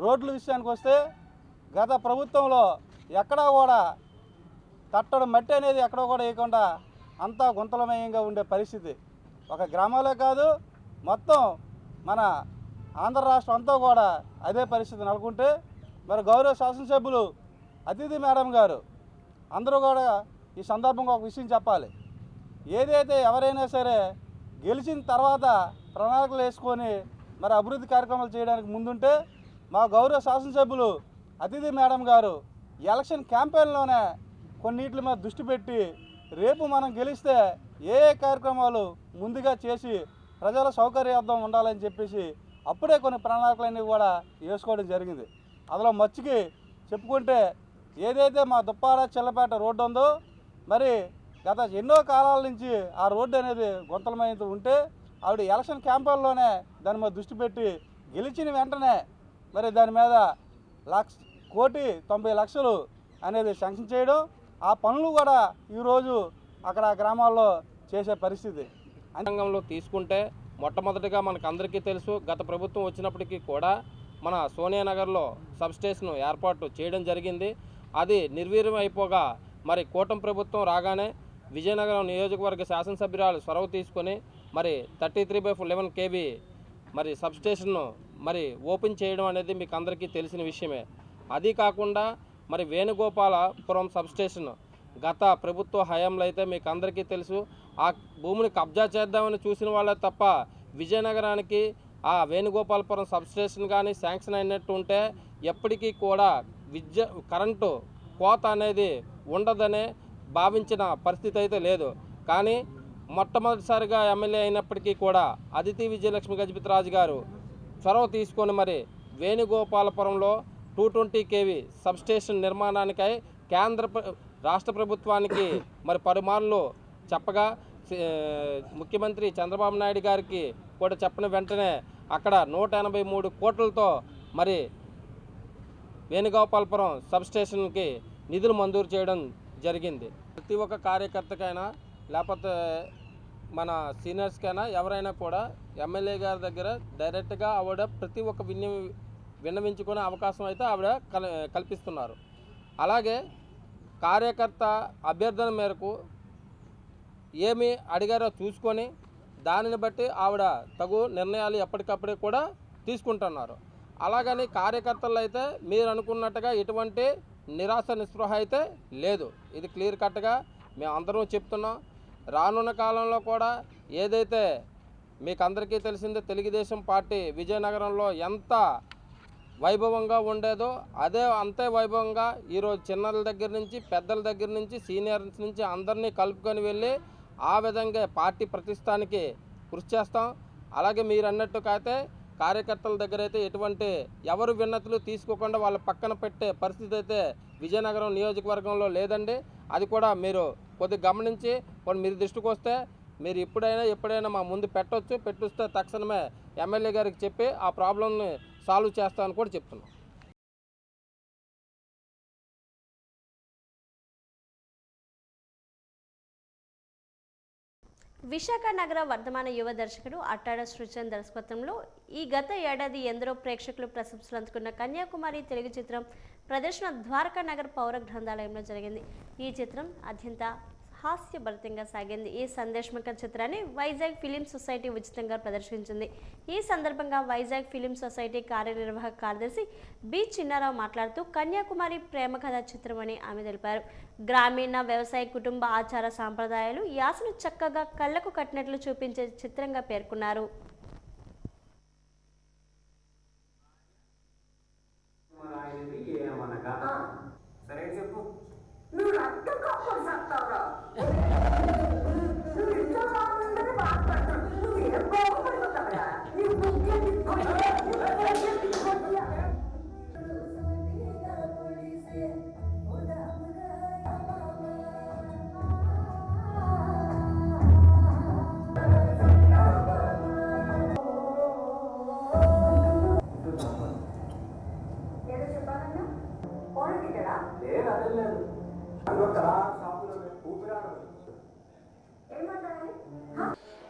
రోడ్ల విషయానికి వస్తే గత ప్రభుత్వంలో ఎక్కడా కూడా తట్టడం మట్టి అనేది ఎక్కడో కూడా వేయకుండా అంతా గుంతలమయంగా ఉండే పరిస్థితి ఒక గ్రామాలే కాదు మొత్తం మన ఆంధ్ర రాష్ట్రం అంతా కూడా అదే పరిస్థితి నెలకొంటే మరి గౌరవ శాసనసభ్యులు అతిథి మేడం గారు అందరూ కూడా ఈ సందర్భంగా ఒక విషయం చెప్పాలి. ఏదైతే ఎవరైనా సరే గెలిచిన తర్వాత ప్రణాళికలు వేసుకొని మరి అభివృద్ధి కార్యక్రమాలు చేయడానికి ముందుంటే మా గౌరవ శాసనసభ్యులు అతిథి మేడం గారు ఎలక్షన్ క్యాంపెయిన్లోనే కొన్నిటి మీద దృష్టి పెట్టి రేపు మనం గెలిస్తే ఏ కార్యక్రమాలు ముందుగా చేసి ప్రజల సౌకర్యార్థం ఉండాలని చెప్పేసి అప్పుడే కొన్ని ప్రణాళికలన్నీ కూడా వేసుకోవడం జరిగింది. అందులో మచ్చికి చెప్పుకుంటే ఏదైతే మా దుప్పాడ చిల్లపేట రోడ్డు ఉందో మరి గత ఎన్నో కాలాల నుంచి ఆ రోడ్డు అనేది గుంతలమైంది ఉంటే ఆవిడ ఎలక్షన్ క్యాంపెయిన్లోనే దాని మీద దృష్టి పెట్టి గెలిచిన వెంటనే మరి దాని మీద 1,90,00,000 అనేది శాంక్షన్ చేయడం ఆ పనులు కూడా ఈరోజు అక్కడ గ్రామాల్లో చేసే పరిస్థితి. రంగంలో తీసుకుంటే మొట్టమొదటిగా మనకు అందరికీ తెలుసు గత ప్రభుత్వం వచ్చినప్పటికీ కూడా మన సోనియా నగర్లో సబ్స్టేషన్ ఏర్పాటు చేయడం జరిగింది. అది నిర్వీర్యం అయిపోగా మరి కూటమి ప్రభుత్వం రాగానే విజయనగరం నియోజకవర్గ శాసనసభ్యురాలు చొరవ తీసుకొని మరి 33/11 kV మరి సబ్స్టేషన్ను మరి ఓపెన్ చేయడం అనేది మీకు అందరికీ తెలిసిన విషయమే. అది కాకుండా మరి వేణుగోపాలపురం సబ్స్టేషన్ గత ప్రభుత్వ హయాంలో అయితే మీకు అందరికీ తెలుసు ఆ భూమిని కబ్జా చేద్దామని చూసిన వాళ్ళే తప్ప విజయనగరానికి ఆ వేణుగోపాలపురం సబ్స్టేషన్ కానీ శాంక్షన్ అయినట్టు ఉంటే ఎప్పటికీ కూడా కరెంటు కోత అనేది ఉండదనే భావించిన పరిస్థితి అయితే లేదు. కానీ మొట్టమొదటిసారిగా ఎమ్మెల్యే అయినప్పటికీ కూడా అదితి విజయలక్ష్మి గజపతిరాజు గారు చొరవ తీసుకొని మరి వేణుగోపాలపురంలో 220 kV సబ్స్టేషన్ నిర్మాణానికై రాష్ట్ర ప్రభుత్వానికి మరి పలుమార్లు చెప్పగా ముఖ్యమంత్రి చంద్రబాబు నాయుడు గారికి కూడా చెప్పిన వెంటనే అక్కడ 183 కోట్లతో మరి వేణుగోపాలపురం సబ్స్టేషన్కి నిధులు మంజూరు చేయడం జరిగింది. ప్రతి ఒక్క కార్యకర్తకైనా లేకపోతే మన సీనియర్స్కైనా ఎవరైనా కూడా ఎమ్మెల్యే గారి దగ్గర డైరెక్ట్గా ఆవిడ ప్రతి ఒక్క విన్నవించుకునే అవకాశం అయితే ఆవిడ కల్పిస్తున్నారు. అలాగే కార్యకర్త అభ్యర్థన మేరకు ఏమి అడిగారో చూసుకొని దానిని బట్టి ఆవిడ తగు నిర్ణయాలు ఎప్పటికప్పుడే కూడా తీసుకుంటున్నారు. అలాగని కార్యకర్తలు అయితే మీరు అనుకున్నట్టుగా ఎటువంటి నిరాశ నిస్పృహ అయితే లేదు. ఇది క్లియర్ కట్గా మేము అందరం చెప్తున్నాం. రానున్న కాలంలో కూడా ఏదైతే మీకు అందరికీ తెలిసిందే తెలుగుదేశం పార్టీ విజయనగరంలో ఎంత వైభవంగా ఉండేదో అంతే వైభవంగా ఈరోజు చిన్నల దగ్గర నుంచి పెద్దల దగ్గర నుంచి సీనియర్స్ నుంచి అందరినీ కలుపుకొని వెళ్ళి ఆ విధంగా పార్టీ ప్రతిష్టానికి కృషి చేస్తాం. అలాగే మీరు అన్నట్టుకైతే కార్యకర్తల దగ్గర అయితే ఎటువంటి ఎవరు విన్నతులు తీసుకోకుండా వాళ్ళ పక్కన పెట్టే పరిస్థితి అయితే విజయనగరం నియోజకవర్గంలో లేదండి. అది కూడా మీరు కొద్దిగా గమనించి మీరు దృష్టికి వస్తే మీరు ఎప్పుడైనా మా ముందు పెట్టొస్తే తక్షణమే ఎమ్మెల్యే గారికి చెప్పి ఆ ప్రాబ్లంని సాల్వ్ చేస్తామని కూడా చెప్తున్నాం. విశాఖ నగర వర్ధమాన యువ దర్శకుడు అట్టాడ సృజన్ దర్శకత్వంలో ఈ గత ఏడాది ఎందరో ప్రేక్షకులు ప్రశంసలు అందుకున్న కన్యాకుమారి తెలుగు చిత్రం ప్రదర్శన ద్వారకా నగర్ పౌర గ్రంథాలయంలో జరిగింది. ఈ చిత్రం అత్యంత హాస్యభరితంగా సాగింది. ఈ సందేశమక చిత్రాన్ని వైజాగ్ ఫిలిం సొసైటీ ఉచితంగా ప్రదర్శించింది. ఈ సందర్భంగా వైజాగ్ ఫిలిం సొసైటీ కార్యనిర్వాహక కార్యదర్శి బి చిన్నారావు మాట్లాడుతూ కన్యాకుమారి ప్రేమ కథ చిత్రం అని ఆమె తెలిపారు. గ్రామీణ వ్యవసాయ కుటుంబ ఆచార సాంప్రదాయాలు యాసను చక్కగా కళ్లకు కట్టినట్లు చూపించే చిత్రంగా పేర్కొన్నారు.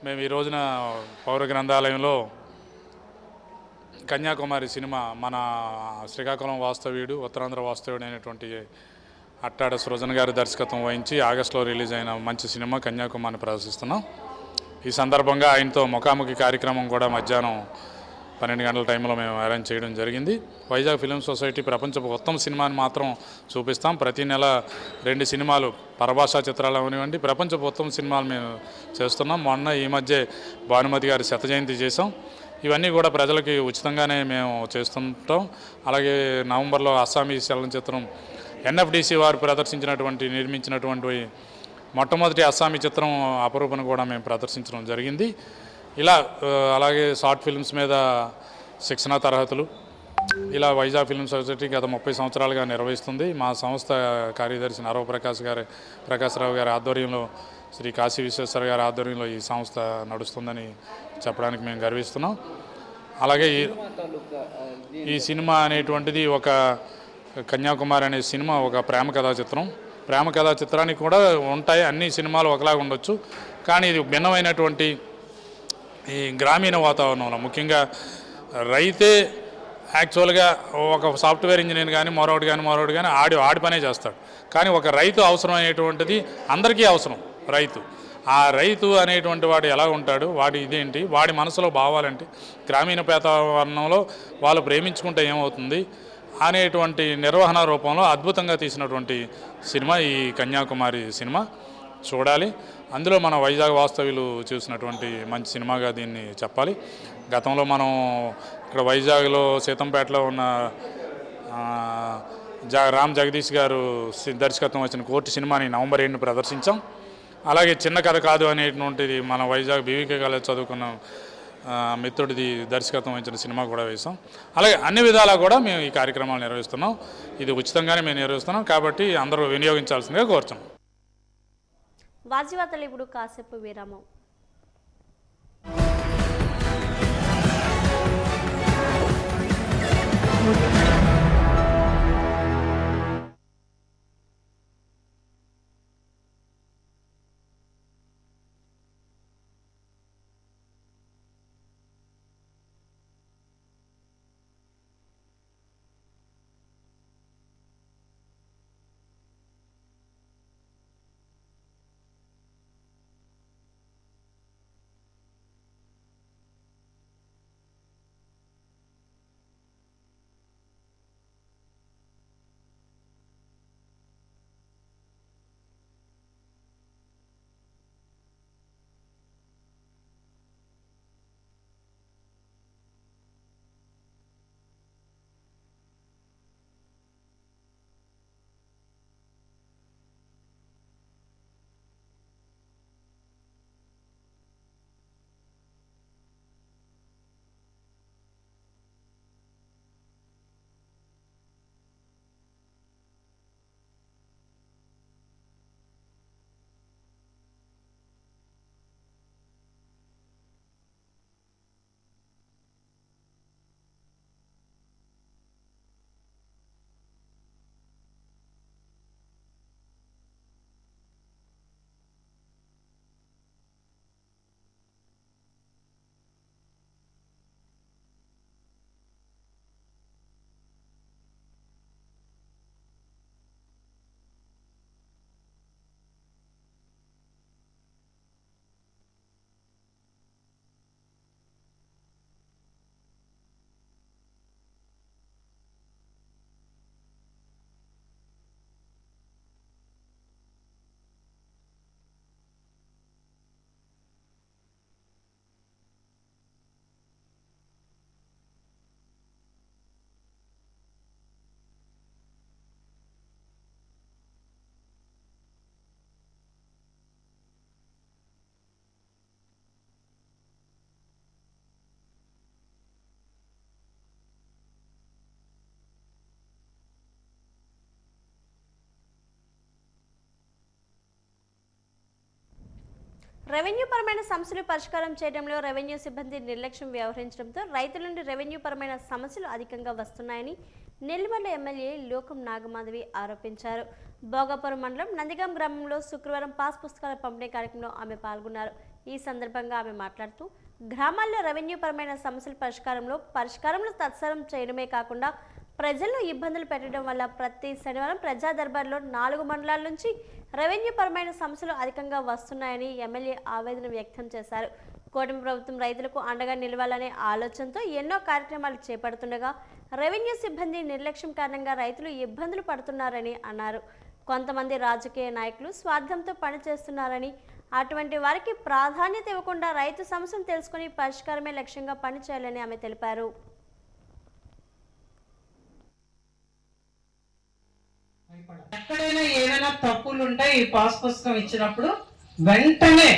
మేము ఈ రోజున పౌర గ్రంథాలయంలో కన్యాకుమారి సినిమా మన శ్రీకాకుళం వాస్తవ్యుడు ఉత్తరాంధ్ర వాస్తవ్యుడు అయినటువంటి అట్టాడ సృజన్ గారి దర్శకత్వం వహించి ఆగస్టులో రిలీజ్ అయిన మంచి సినిమా కన్యాకుమారిని ప్రదర్శిస్తున్నాం. ఈ సందర్భంగా ఆయనతో ముఖాముఖి కార్యక్రమం కూడా మధ్యాహ్నం 12 గంటల టైంలో మేము అరేంజ్ చేయడం జరిగింది. వైజాగ్ ఫిలిం సొసైటీ ప్రపంచపు ఉత్తమ సినిమాని మాత్రం చూపిస్తాం. ప్రతి నెల 2 సినిమాలు పరభాషా చిత్రాలు అవనివ్వండి, ప్రపంచపు ఉత్తమ సినిమాలు మేము చేస్తున్నాం. మొన్న ఈ మధ్య భానుమతి గారి శత జయంతి చేసాం. ఇవన్నీ కూడా ప్రజలకి ఉచితంగానే మేము చేస్తుంటాం. అలాగే నవంబర్లో అస్సామీ చలనచిత్రం ఎన్ఎఫ్డిసి వారు నిర్మించినటువంటి మొట్టమొదటి అస్సామీ చిత్రం అపరూపను కూడా మేము ప్రదర్శించడం జరిగింది. ఇలా అలాగే షార్ట్ ఫిల్మ్స్ మీద శిక్షణా తరగతులు ఇలా వైజాగ్ ఫిల్మ్ సొసైటీ గత 30 సంవత్సరాలుగా నిర్వహిస్తుంది. మా సంస్థ కార్యదర్శి నరవ ప్రకాశ్రావు గారి ఆధ్వర్యంలో, శ్రీ కాశీ విశ్వేశ్వర గారి ఆధ్వర్యంలో ఈ సంస్థ నడుస్తుందని చెప్పడానికి మేము గర్విస్తున్నాం. అలాగే ఈ సినిమా అనేటువంటిది ఒక కన్యాకుమారి అనే సినిమా ఒక ప్రేమ కథా చిత్రం. ప్రేమ కథా చిత్రానికి కూడా ఉంటాయి, అన్ని సినిమాలు ఒకలాగా ఉండొచ్చు. కానీ ఇది భిన్నమైనటువంటి ఈ గ్రామీణ వాతావరణంలో ముఖ్యంగా రైతే యాక్చువల్గా ఒక సాఫ్ట్వేర్ ఇంజనీర్ కానీ మరొకటి కానీ ఆడి పనే చేస్తాడు. కానీ ఒక రైతు అవసరం అనేటువంటిది అందరికీ అవసరం. ఆ రైతు అనేటువంటి వాడు ఎలా ఉంటాడు, వాడి ఇదేంటి, వాడి మనసులో భావాలంటే, గ్రామీణ వాతావరణంలో వాళ్ళు ప్రేమించుకుంటే ఏమవుతుంది అనేటువంటి నిర్వహణ రూపంలో అద్భుతంగా తీసినటువంటి సినిమా ఈ కన్యాకుమారి సినిమా. చూడాలి. అందులో మన వైజాగ్ వాస్తవ్యులు చూసినటువంటి మంచి సినిమాగా దీన్ని చెప్పాలి. గతంలో మనం ఇక్కడ వైజాగ్లో సీతంపేటలో ఉన్న రామ్ జగదీష్ గారు దర్శకత్వం వచ్చిన కోర్టు సినిమాని నవంబర్ 7ని ప్రదర్శించాం. అలాగే చిన్న కథ కాదు అనేటువంటిది మన వైజాగ్ బీవీకే కాలేజ్ చదువుకున్న మిత్రుడిది దర్శకత్వం వహించిన సినిమా కూడా వేసాం. అలాగే అన్ని విధాలా కూడా మేము ఈ కార్యక్రమాలు నిర్వహిస్తున్నాం. ఇది ఉచితంగానే మేము నిర్వహిస్తున్నాం కాబట్టి అందరూ వినియోగించాల్సిందిగా కోరుతున్నాం. వాజీవార్తలు ఇప్పుడు కాసేపు విరామం. రెవెన్యూ పరమైన సమస్యలు పరిష్కారం చేయడంలో రెవెన్యూ సిబ్బంది నిర్లక్ష్యం వ్యవహరించడంతో రైతుల నుండి రెవెన్యూ పరమైన సమస్యలు అధికంగా వస్తున్నాయని నెల్లిమర్ల ఎమ్మెల్యే లోకం నాగమాధవి ఆరోపించారు. భోగాపురం మండలం నందిగాం గ్రామంలో శుక్రవారం పాస్ పుస్తకాల పంపిణీ కార్యక్రమంలో ఆమె పాల్గొన్నారు. ఈ సందర్భంగా ఆమె మాట్లాడుతూ గ్రామాల్లో రెవెన్యూ పరమైన సమస్యల పరిష్కారంలో తత్సరం చేయడమే కాకుండా ప్రజల్లో ఇబ్బందులు పెట్టడం వల్ల ప్రతి శనివారం ప్రజా దర్బార్లో 4 మండలాల నుంచి రెవెన్యూ పరమైన సమస్యలు అధికంగా వస్తున్నాయని ఎమ్మెల్యే ఆవేదన వ్యక్తం చేశారు. కూటమి ప్రభుత్వం రైతులకు అండగా నిలవాలనే ఆలోచనతో ఎన్నో కార్యక్రమాలు చేపడుతుండగా రెవెన్యూ సిబ్బంది నిర్లక్ష్యం కారణంగా రైతులు ఇబ్బందులు పడుతున్నారని అన్నారు. కొంతమంది రాజకీయ నాయకులు స్వార్థంతో పనిచేస్తున్నారని, అటువంటి వారికి ప్రాధాన్యత ఇవ్వకుండా రైతు సమస్యను తెలుసుకుని పరిష్కారమే లక్ష్యంగా పనిచేయాలని ఆమె తెలిపారు. ఎక్కడైనా ఏమైనా తప్పులు ఉంటే ఈ పాస్ పుస్తకం ఇచ్చినప్పుడు వెంటనే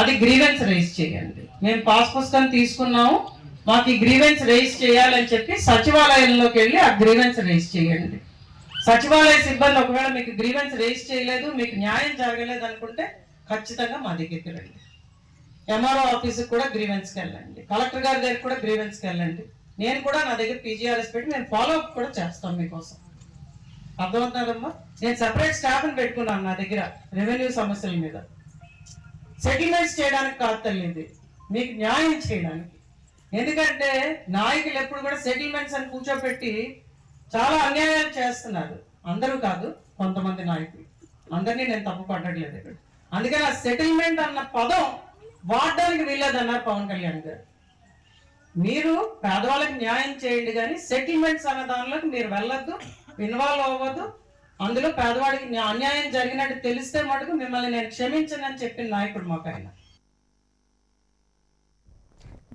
అది గ్రీవెన్స్ రైజ్ చేయండి. మేము పాస్ పుస్తకం తీసుకున్నాము, మాకు ఈ గ్రీవెన్స్ రైజ్ చేయాలని చెప్పి సచివాలయంలోకి వెళ్ళి ఆ గ్రీవెన్స్ రైజ్ చేయండి. సచివాలయ సిబ్బంది ఒకవేళ మీకు గ్రీవెన్స్ రైజ్ చేయలేదు, మీకు న్యాయం జరగలేదు అనుకుంటే ఖచ్చితంగా మా దగ్గరికి రండి. ఎంఆర్ఓ ఆఫీస్కి కూడా గ్రీవెన్స్కి వెళ్ళండి, కలెక్టర్ గారి దగ్గర కూడా గ్రీవెన్స్కి వెళ్ళండి. నేను కూడా నా దగ్గర పీజీఆర్ఎస్ పెట్టి మేము ఫాలో అప్ కూడా చేస్తాం మీకోసం. అర్థమవుతున్నారమ్మా? నేను సెపరేట్ స్టాఫ్ని పెట్టుకున్నాను నా దగ్గర రెవెన్యూ సమస్యల మీద. సెటిల్మెంట్స్ చేయడానికి కాదు తల్లింది, మీకు న్యాయం చేయడానికి. ఎందుకంటే నాయకులు ఎప్పుడు కూడా సెటిల్మెంట్స్ అని కూర్చోబెట్టి చాలా అన్యాయాలు చేస్తున్నారు. అందరూ కాదు, కొంతమంది నాయకులు. అందరినీ నేను తప్పు పట్టట్లేదు ఇక్కడ. అందుకని ఆ సెటిల్మెంట్ అన్న పదం వాడడానికి వీల్లేదన్నారు పవన్ కళ్యాణ్ గారు. మీరు పేదవాళ్ళకి న్యాయం చేయండి కానీ సెటిల్మెంట్స్ అన్న దానిలోకి మీరు వెళ్ళొద్దు, ఇన్వాల్వ్ అవ్వద్దు. అందులో పేదవాడికి అన్యాయం జరిగినట్టు తెలిస్తే మటుకు మిమ్మల్ని నేను క్షమించనని చెప్పిన నాయకుడు మాకు ఆయన.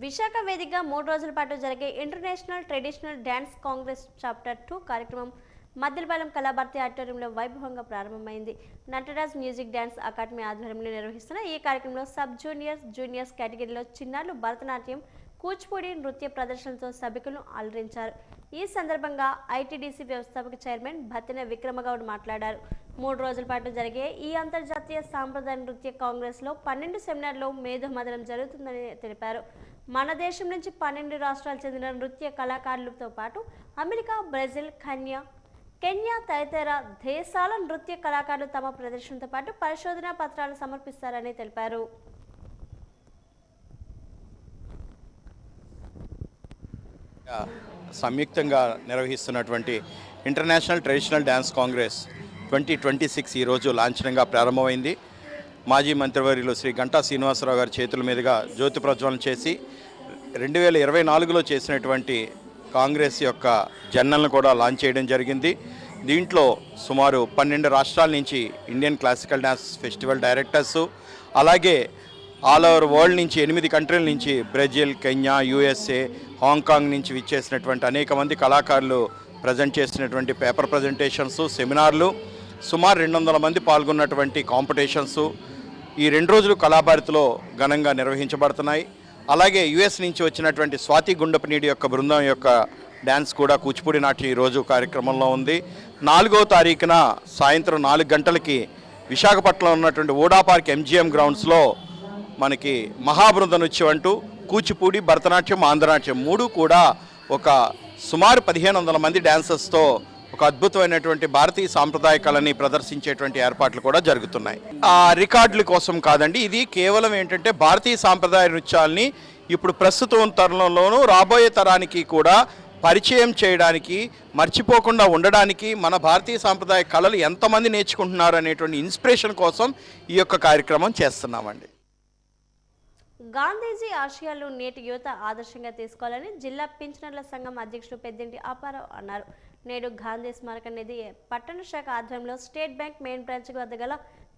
విశాఖ వేదికగా 3 రోజుల పాటు జరిగే international traditional dance Congress chapter 2 కార్యక్రమం మద్దిలపాలెం కళాభారతి ఆడిటోరియంలో వైభవంగా ప్రారంభమైంది. నటరాజ్ మ్యూజిక్ డ్యాన్స్ అకాడమీ ఆధ్వర్యంలో నిర్వహిస్తున్న ఈ కార్యక్రమంలో సబ్ జూనియర్స్ కేటగిరీలో చిన్నారులు భరతనాట్యం, కూచిపూడి నృత్య ప్రదర్శనలతో సభికులను అలరించారు. ఈ సందర్భంగా ఐటీడీసీ వ్యవస్థాపక చైర్మన్ భత్తెన విక్రమగౌడ్ మాట్లాడారు. 3 రోజుల పాటు జరిగే ఈ అంతర్జాతీయ సాంప్రదాయ నృత్య కాంగ్రెస్లో 12 సెమినార్లో మేధోమథనం జరుగుతుందని తెలిపారు. మన దేశం నుంచి 12 రాష్ట్రాలు చెందిన నృత్య కళాకారులతో పాటు అమెరికా, బ్రెజిల్, కెన్యా తదితర దేశాల నృత్య కళాకారులు తమ ప్రదర్శనతో పాటు పరిశోధనా పత్రాలు సమర్పిస్తారని తెలిపారు. సంయుక్తంగా నిర్వహిస్తున్నటువంటి ఇంటర్నేషనల్ ట్రెడిషనల్ డ్యాన్స్ కాంగ్రెస్ 2026 ఈరోజు లాంఛనంగా ప్రారంభమైంది. మాజీ మంత్రివర్యులు శ్రీ గంటా శ్రీనివాసరావు గారి చేతుల మీదుగా జ్యోతి ప్రజ్వలన చేసి 2024లో చేసినటువంటి కాంగ్రెస్ యొక్క జర్నల్ను కూడా లాంచ్ చేయడం జరిగింది. దీంట్లో సుమారు 12 రాష్ట్రాల నుంచి Indian classical dance festival directors, అలాగే ఆల్ ఓవర్ వరల్డ్ నుంచి 8 కంట్రీల నుంచి బ్రెజిల్, కెన్యా, యూఎస్ఏ, హాంకాంగ్ నుంచి విచ్చేసినటువంటి అనేక మంది కళాకారులు ప్రజెంట్ చేసినటువంటి పేపర్ ప్రజెంటేషన్స్, సెమినార్లు, సుమారు 200 మంది పాల్గొన్నటువంటి కాంపిటీషన్స్ ఈ 2 రోజులు కళాభారతిలో ఘనంగా నిర్వహించబడుతున్నాయి. అలాగే యుఎస్ నుంచి వచ్చినటువంటి స్వాతి గుండపనీడి యొక్క బృందం యొక్క డ్యాన్స్ కూడా కూచిపూడి నాట్యం ఈరోజు కార్యక్రమంలో ఉంది. 4వ తారీఖున సాయంత్రం 4 గంటలకి విశాఖపట్నంలో ఉన్నటువంటి ఓడా పార్క్ ఎంజిఎం గ్రౌండ్స్లో మనకి మహాబృంద నృత్యం అంటూ కూచిపూడి, భరతనాట్యం, ఆంధ్రనాట్యం 3 కూడా ఒక సుమారు 1500 మంది డాన్సర్స్తో ఒక అద్భుతమైనటువంటి భారతీయ సాంప్రదాయ కళని ప్రదర్శించేటువంటి ఏర్పాట్లు కూడా జరుగుతున్నాయి. ఆ రికార్డుల కోసం కాదండి, ఇది కేవలం ఏంటంటే భారతీయ సాంప్రదాయ నృత్యాల్ని ఇప్పుడు ప్రస్తుతం తరంలోనూ రాబోయే తరానికి కూడా పరిచయం చేయడానికి, మర్చిపోకుండా ఉండడానికి, మన భారతీయ సాంప్రదాయ కళలు ఎంతమంది నేర్చుకుంటున్నారు అనేటువంటి ఇన్స్పిరేషన్ కోసం ఈ యొక్క కార్యక్రమం చేస్తున్నామండి. గాంధీజీ ఆశయాలు నేటి యువత ఆదర్శంగా తీసుకోవాలని జిల్లా పింఛనర్ల సంఘం అధ్యక్షుడు పెద్దింటి అప్పారావు అన్నారు. నేడు గాంధీ స్మారక నిధి పట్టణ శాఖ ఆధ్వర్యంలో స్టేట్ బ్యాంక్ మెయిన్ బ్రాంచ్ వద్ద గల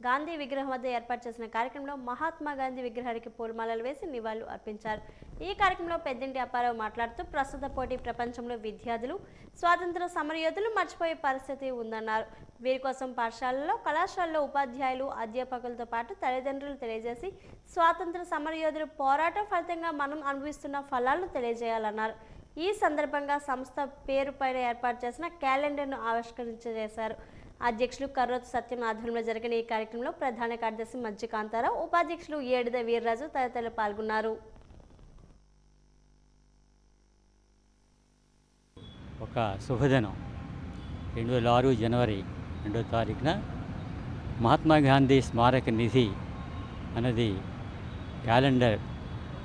గాంధీ విగ్రహం వద్ద ఏర్పాటు చేసిన కార్యక్రమంలో మహాత్మా గాంధీ విగ్రహానికి పూలమాలలు వేసి నివాళులు అర్పించారు. ఈ కార్యక్రమంలో పెద్దింటి అప్పారావు మాట్లాడుతూ ప్రస్తుత పోటీ ప్రపంచంలో విద్యార్థులు స్వాతంత్ర సమరయోధులు మర్చిపోయే పరిస్థితి ఉందన్నారు. వీరి కోసం పాఠశాలల్లో, కళాశాలలో ఉపాధ్యాయులు, అధ్యాపకులతో పాటు తల్లిదండ్రులు తెలియజేసి స్వాతంత్ర సమరయోధులు పోరాటం ఫలితంగా మనం అనుభవిస్తున్న ఫలాలను తెలియజేయాలన్నారు. ఈ సందర్భంగా సంస్థ పేరు పైన ఏర్పాటు చేసిన క్యాలెండర్ను ఆవిష్కరించేశారు. అధ్యక్షులు కర్రోతు సత్యం ఆధ్వర్యంలో జరిగిన ఈ కార్యక్రమంలో ప్రధాన కార్యదర్శి మజ్జి కాంతారావు, ఉపాధ్యక్షులు ఏడిద వీర్రాజు తదితరులు పాల్గొన్నారు. ఒక శుభదినం 2006 జనవరి 2వ తారీఖున మహాత్మా గాంధీ స్మారక నిధి అనేది క్యాలెండర్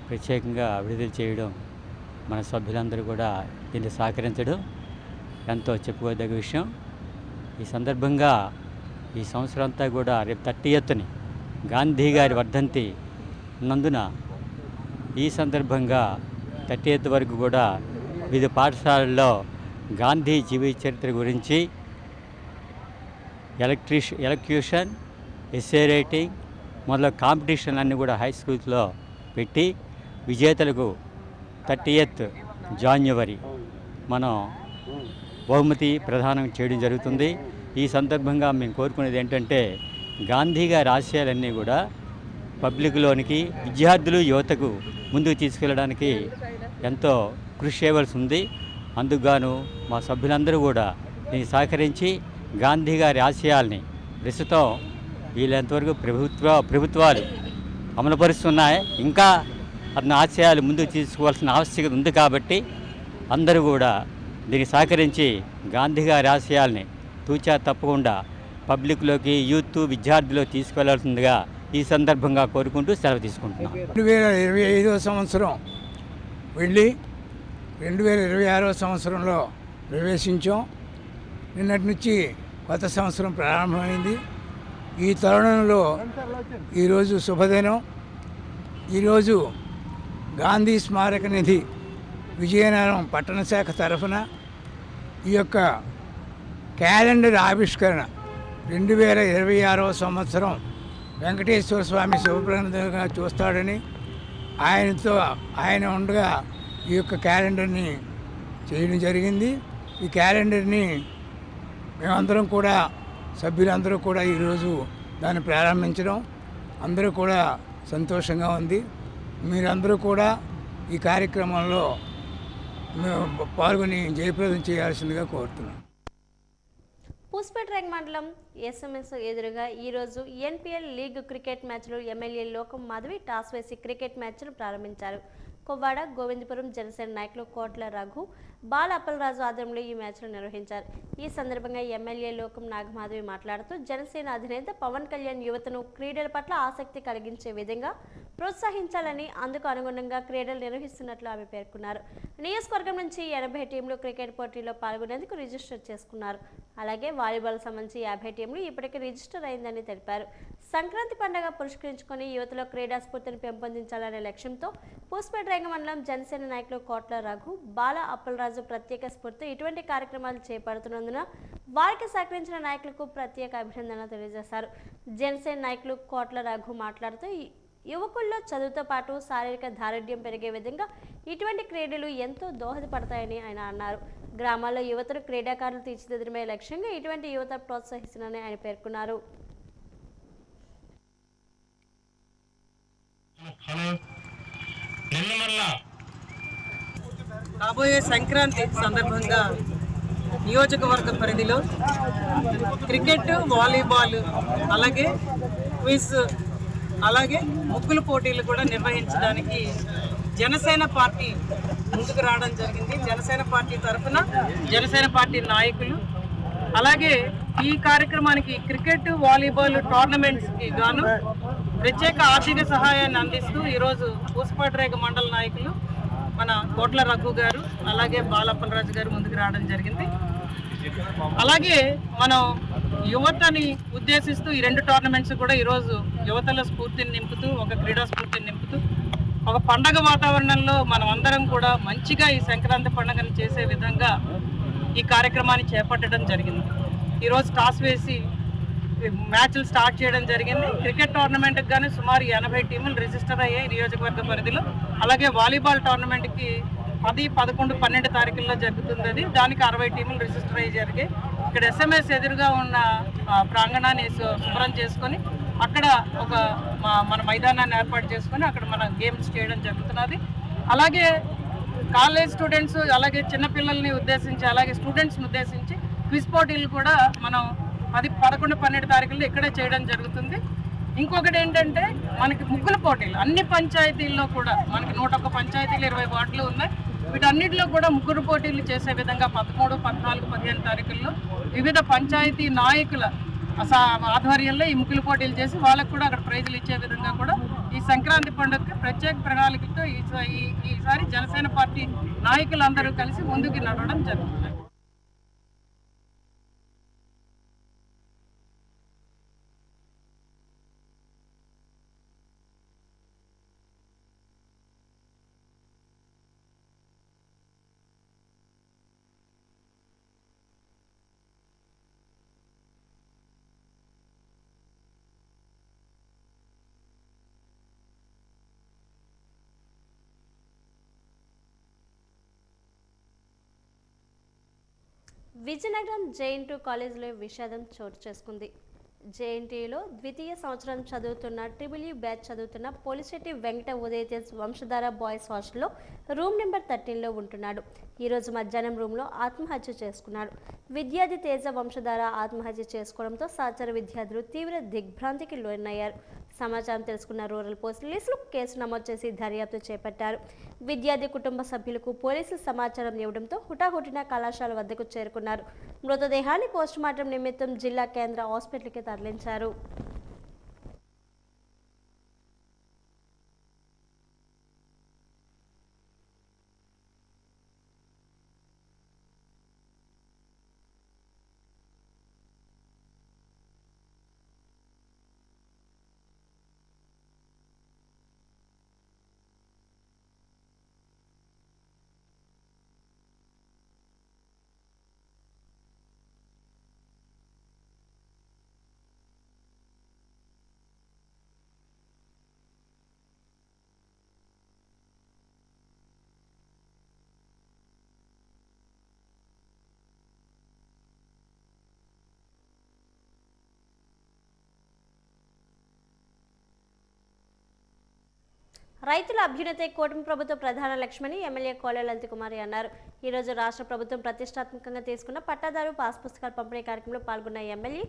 ప్రత్యేకంగా విడుదల చేయడం, మన సభ్యులందరూ కూడా దీన్ని సహకరించడం ఎంతో చెప్పుకోదగ్గ విషయం. ఈ సందర్భంగా ఈ సంవత్సరం అంతా కూడా రేపు 30th గాంధీ గారి వర్ధంతి ఉన్నందున ఈ సందర్భంగా 30th వరకు కూడా వివిధ పాఠశాలల్లో గాంధీ జీవిత చరిత్ర గురించి ఎలక్యూషన్, ఎస్సే రైటింగ్ మొదలగు కాంపిటీషన్ అన్నీ కూడా హై స్కూల్స్లో పెట్టి విజేతలకు 30th January మనం బహుమతి ప్రదానం చేయడం జరుగుతుంది. ఈ సందర్భంగా మేము కోరుకునేది ఏంటంటే గాంధీ గారి ఆశయాలన్నీ కూడా పబ్లిక్లోనికి, విద్యార్థులు, యువతకు ముందుకు తీసుకెళ్ళడానికి ఎంతో కృషి చేయవలసి ఉంది. అందుకుగాను మా సభ్యులందరూ కూడా దీన్ని సహకరించి గాంధీ గారి ఆశయాల్ని ప్రస్తుతం వీళ్ళంతవరకు ప్రభుత్వాలు అమలుపరుస్తున్నాయి. ఇంకా అతని ఆశయాలు ముందుకు తీసుకోవాల్సిన ఆవశ్యకత ఉంది. కాబట్టి అందరూ కూడా దీన్ని సహకరించి గాంధీ గారి ఆశయాల్ని తూచా తప్పకుండా పబ్లిక్లోకి, యూత్, విద్యార్థులు తీసుకెళ్లాల్సిందిగా ఈ సందర్భంగా కోరుకుంటూ సెలవు తీసుకుంటున్నాం. 2025వ సంవత్సరం వెళ్ళి 2026వ సంవత్సరంలో ప్రవేశించాం. నిన్నటి నుంచి కొత్త సంవత్సరం ప్రారంభమైంది. ఈ తరుణంలో ఈరోజు శుభదినం. ఈరోజు గాంధీ స్మారక నిధి విజయనగరం పట్టణ శాఖ తరఫున ఈ యొక్క క్యాలెండర్ ఆవిష్కరణ 2026వ సంవత్సరం వెంకటేశ్వర స్వామి శుభప్రదంగా చూస్తాడని ఆయన ఉండగా ఈ యొక్క క్యాలెండర్ని చేయడం జరిగింది. ఈ క్యాలెండర్ని మేమందరం కూడా, సభ్యులందరూ కూడా ఈరోజు దాన్ని ప్రారంభించడం అందరూ కూడా సంతోషంగా ఉంది. మీరందరూ కూడా ఈ కార్యక్రమంలో పాల్గొని జయప్రదం చేయాల్సిందిగా కోరుతున్నాం. పూస్పేట మండలం SMS ఎదురుగా ఈరోజు NPL లీగ్ క్రికెట్ మ్యాచ్లో ఎమ్మెల్యే లోకం మాధవి టాస్ వేసి క్రికెట్ మ్యాచ్ను ప్రారంభించారు. కొవ్వాడ, గోవిందపురం జనసేన నాయకులు కోట్ల రఘు, బాల అప్పలరాజు ఆధ్వర్యంలో ఈ మ్యాచ్ను నిర్వహించారు. ఈ సందర్భంగా ఎమ్మెల్యే లోకం నాగమాధవి మాట్లాడుతూ జనసేన అధినేత పవన్ కళ్యాణ్ యువతను క్రీడల పట్ల ఆసక్తి కలిగించే విధంగా ప్రోత్సహించాలని, అందుకు అనుగుణంగా క్రీడలు నిర్వహిస్తున్నట్లు ఆమె పేర్కొన్నారు. నియోజకవర్గం నుంచి 80 టీంలు క్రికెట్ పోటీలో పాల్గొనేందుకు రిజిస్టర్ చేసుకున్నారు. అలాగే వాలీబాల్ సంబంధించి 50 టీంలు ఇప్పటికే రిజిస్టర్ అయిందని తెలిపారు. సంక్రాంతి పండుగ పురస్కరించుకొని యువతలో క్రీడా స్ఫూర్తిని పెంపొందించాలనే లక్ష్యంతో పూస్పేట మండలం జనసేన నాయకులు కోట్ల రఘు, బాల అప్పలరాజు ప్రత్యేక స్ఫూర్తి ఇటువంటి కార్యక్రమాలు చేపడుతున్నందున వారికి సహకరించిన నాయకులకు ప్రత్యేక అభినందనలు తెలియజేశారు. జనసేన నాయకులు కోట్ల రఘు మాట్లాడుతూ యువకుల్లో చదువుతో పాటు శారీరక దారుఢ్యం పెరిగే విధంగా ఇటువంటి క్రీడలు ఎంతో దోహదపడతాయని ఆయన అన్నారు. గ్రామాల్లో యువతను క్రీడాకారులు తీర్చిదిద్దడమే లక్ష్యంగా ఇటువంటి యువత ప్రోత్సహిస్తున్నారని ఆయన పేర్కొన్నారు. రాబోయే సంక్రాంతి సందర్భంగా నియోజకవర్గ పరిధిలో క్రికెట్, వాలీబాల్, అలాగే క్విజ్, అలాగే ముగ్గుల పోటీలు కూడా నిర్వహించడానికి జనసేన పార్టీ ముందుకు రావడం జరిగింది. జనసేన పార్టీ తరఫున జనసేన పార్టీ నాయకులు, అలాగే ఈ కార్యక్రమానికి క్రికెట్, వాలీబాల్ టోర్నమెంట్స్కి గాను ప్రత్యేక ఆర్థిక సహాయాన్ని అందిస్తూ ఈరోజు పూసపాటిరేగ మండల నాయకులు మన కోట్ల రఘు గారు, అలాగే బాలప్పలరాజు గారు ముందుకు రావడం జరిగింది. అలాగే మనం యువతని ఉద్దేశిస్తూ ఈ 2 టోర్నమెంట్స్ కూడా ఈరోజు యువతల స్ఫూర్తిని నింపుతూ, ఒక క్రీడా స్ఫూర్తిని నింపుతూ, ఒక పండగ వాతావరణంలో మనం అందరం కూడా మంచిగా ఈ సంక్రాంతి పండుగను చేసే విధంగా ఈ కార్యక్రమాన్ని చేపట్టడం జరిగింది. ఈరోజు టాస్ వేసి మ్యాచ్లు స్టార్ట్ చేయడం జరిగింది. క్రికెట్ టోర్నమెంట్కి కానీ సుమారు 80 టీములు రిజిస్టర్ అయ్యాయి నియోజకవర్గ పరిధిలో. అలాగే వాలీబాల్ టోర్నమెంట్కి 10, 11, 12 తారీఖుల్లో జరుగుతుంది. అది దానికి 60 టీములు రిజిస్టర్ అయ్యి జరిగాయి. ఇక్కడ SMS ఎదురుగా ఉన్న ప్రాంగణాన్ని శుభ్రం చేసుకొని అక్కడ ఒక మన మైదానాన్ని ఏర్పాటు చేసుకొని అక్కడ మన గేమ్స్ చేయడం జరుగుతున్నది. అలాగే కాలేజ్ స్టూడెంట్స్, అలాగే చిన్నపిల్లల్ని ఉద్దేశించి, అలాగే స్టూడెంట్స్ని ఉద్దేశించి క్విజ్ పోటీలు కూడా మనం 10, 11, 12 తారీఖుల్లో ఇక్కడే చేయడం జరుగుతుంది. ఇంకొకటి ఏంటంటే మనకి ముగ్గుల పోటీలు అన్ని పంచాయతీల్లో కూడా, మనకి 101 పంచాయతీలు 20 వార్డులు ఉన్నాయి. వీటన్నిటిలో కూడా ముగ్గురు పోటీలు చేసే విధంగా 13, 14, 15 తారీఖుల్లో వివిధ పంచాయతీ నాయకుల ఆధ్వర్యంలో ఈ ముగ్గులు పోటీలు చేసి వాళ్ళకు కూడా అక్కడ ప్రైజులు ఇచ్చే విధంగా కూడా ఈ సంక్రాంతి పండుగకి ప్రత్యేక ప్రణాళికలతో ఈసారి జనసేన పార్టీ నాయకులందరూ కలిసి ముందుకు నడవడం జరుగుతుంది. విజయనగరం జేఎన్టీ కాలేజీలో విషాదం చోటు చేసుకుంది. జేఎన్టీలో ద్వితీయ సంవత్సరం చదువుతున్న ట్రిపుల్ ఈ బ్యాచ్ చదువుతున్న పోలిశెట్టి వెంకట ఉదయతేజ్ వంశధార బాయ్స్ హాస్టల్లో రూమ్ నెంబర్ 13లో ఉంటున్నాడు. ఈరోజు మధ్యాహ్నం రూమ్లో ఆత్మహత్య చేసుకున్నాడు. విద్యార్థి తేజ వంశధార ఆత్మహత్య చేసుకోవడంతో సహచర విద్యార్థులు తీవ్ర దిగ్భ్రాంతికి లోనయ్యారు. సమాచారం తెలుసుకున్న రూరల్ పోలీసులు కేసు నమోదు చేసి దర్యాప్తు చేపట్టారు. విద్యార్థి కుటుంబ సభ్యులకు పోలీసులు సమాచారం ఇవ్వడంతో హుటాహుటిన కళాశాల వద్దకు చేరుకున్నారు. మృతదేహాన్ని పోస్టుమార్టం నిమిత్తం జిల్లా కేంద్ర హాస్పిటల్కి తరలించారు. రైతుల అభ్యున్నతే కూటమి ప్రభుత్వ ప్రధాన లక్ష్యమని ఎమ్మెల్యే కోల లలిత కుమారి అన్నారు. ఈరోజు రాష్ట్ర ప్రభుత్వం ప్రతిష్టాత్మకంగా తీసుకున్న పట్టాదారు పాస్ పుస్తకాల పంపిణీ కార్యక్రమంలో పాల్గొన్న ఎమ్మెల్యే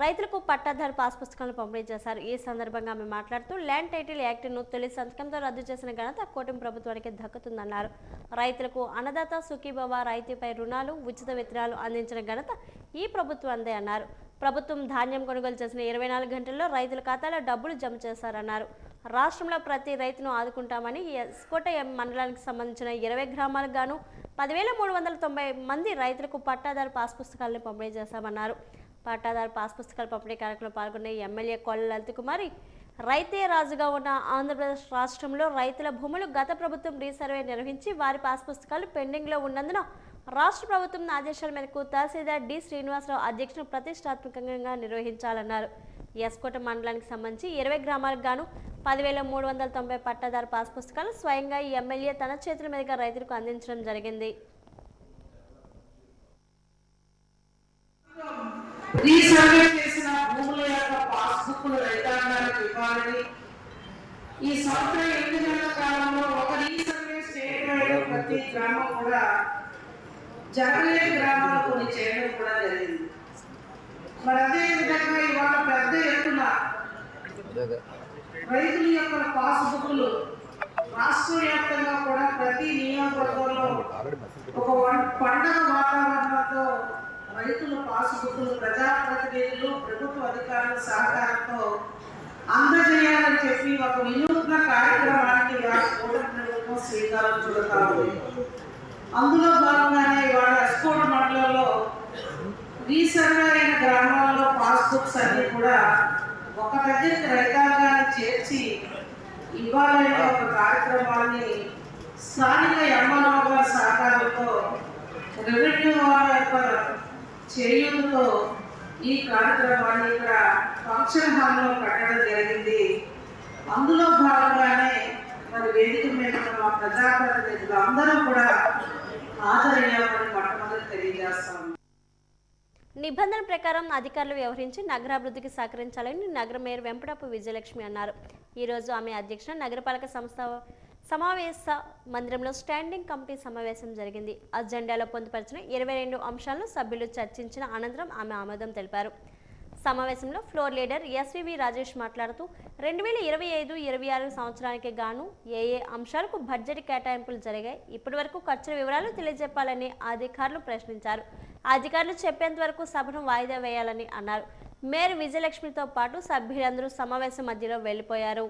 రైతులకు పట్టాదారు పాస్ పుస్తకాలను పంపిణీ చేశారు. ఈ సందర్భంగా ఆమె మాట్లాడుతూ ల్యాండ్ టైటిల్ యాక్ట్ను తొలి సంతకంతో రద్దు చేసిన ఘనత కూటమి ప్రభుత్వానికి దక్కుతుందన్నారు. రైతులకు అన్నదాత సుఖీభవ, రైతుపై రుణాలు, ఉచిత విత్తనాలు అందించిన ఘనత ఈ ప్రభుత్వం అందే అన్నారు. ప్రభుత్వం ధాన్యం కొనుగోలు చేసిన 24 గంటల్లో రైతుల ఖాతాలో డబ్బులు జమ చేశారన్నారు. రాష్ట్రంలో ప్రతి రైతును ఆదుకుంటామని ఎస్కోట మండలానికి సంబంధించిన 20 గ్రామాలకు గాను 10,390 మంది రైతులకు పట్టాదారు పాస్ పుస్తకాలను పంపిణీ చేశామన్నారు. పట్టాదారు పాస్ పుస్తకాల పంపిణీ కార్యక్రమంలో పాల్గొన్న ఎమ్మెల్యే కోల లలిత కుమారి రైతే రాజుగా ఉన్న ఆంధ్రప్రదేశ్ రాష్ట్రంలో రైతుల భూములు గత ప్రభుత్వం రీసర్వే నిర్వహించి వారి పాస్ పుస్తకాలు పెండింగ్లో ఉన్నందున రాష్ట్ర ప్రభుత్వం ఆదేశాల మేరకు తహసీల్దార్ డి శ్రీనివాసరావు అధ్యక్షతన ప్రతిష్టాత్మకంగా నిర్వహించాలన్నారు. ఎస్కోట మండలానికి సంబంధించి 20 గ్రామాలకు గాను 10,390 పట్టాదారు పాస్ పుస్తకాలు స్వయంగా ఈ ఎమ్మెల్యే తన చేతుల మీదుగా రైతులకు అందించడం జరిగింది. రీసర్వే చేసిన భూముల యొక్క పాస్బుక్లు రైతాంగానికి ఇవ్వాలని ఈ సంవత్సరం 8 నెలల కాలంలో ఒక రీసర్వే స్టేట్ వైడ్ ప్రతి గ్రామం కూడా జగలేని గ్రామాలు కొన్ని చేయడం కూడా జరిగింది. మరి అదే విధంగా ఇవాళ పెద్ద ఎత్తున రైతుల యొక్క పాస్బుక్లు రాష్ట్ర వ్యాప్తంగా కూడా ప్రతి నియోజకవర్గంలో ఒక పండగ వాతావరణంతో రైతుల పాస్బుక్లు ప్రజాప్రతినిధులు, ప్రభుత్వ అధికారుల సహకారంతో అందజేయాలని చెప్పి ఒక వినూత్న కార్యక్రమానికి కూటమి ప్రభుత్వం శ్రీకారం చుడతా ఉంది. అందులో భాగంగానే ఇవాళ ఎస్కోట మండలంలో రీసర్వే అయిన గ్రామాల్లో పాస్బుక్స్ అన్ని కూడా ఒక దగ్గరికి రైతాంగాన్ని చేర్చి ఇవ్వాలనే ఒక కార్యక్రమాన్ని స్థానిక ఎంఆర్ఓ గారి సహకారంతో రెవెన్యూ వారి యొక్క చేయూతతో ఈ కార్యక్రమాన్ని ఇక్కడ ఫంక్షన్ హాల్లో పెట్టడం జరిగింది. అందులో భాగంగానే మరి వేదిక మీద మా ప్రజాప్రతినిధులు అందరూ కూడా హాజరయ్యామని మొట్టమొదటి తెలియజేస్తాం. నిబంధనల ప్రకారం అధికారులు వ్యవహరించి నగరాభివృద్ధికి సహకరించాలని నగర మేయర్ వెంపటపు విజయలక్ష్మి అన్నారు. ఈరోజు ఆమె అధ్యక్షున నగరపాలక సంస్థ సమావేశ మందిరంలో స్టాండింగ్ కమిటీ సమావేశం జరిగింది. అజెండాలో పొందుపరిచిన 22 అంశాలను సభ్యులు చర్చించిన అనంతరం ఆమె ఆమోదం తెలిపారు. సమావేశంలో ఫ్లోర్ లీడర్ ఎస్వివి రాజేష్ మాట్లాడుతూ 2025-26 సంవత్సరానికి గాను ఏ అంశాలకు బడ్జెట్ కేటాయింపులు జరిగాయి, ఇప్పటి వరకు ఖర్చుల వివరాలు తెలియజెప్పాలని అధికారులు ప్రశ్నించారు. అధికారులు చెప్పేంత వరకు సభను వాయిదా వేయాలని అన్నారు. మేయర్ విజయలక్ష్మితో పాటు సభ్యులందరూ సమావేశం మధ్యలో వెళ్లిపోయారు.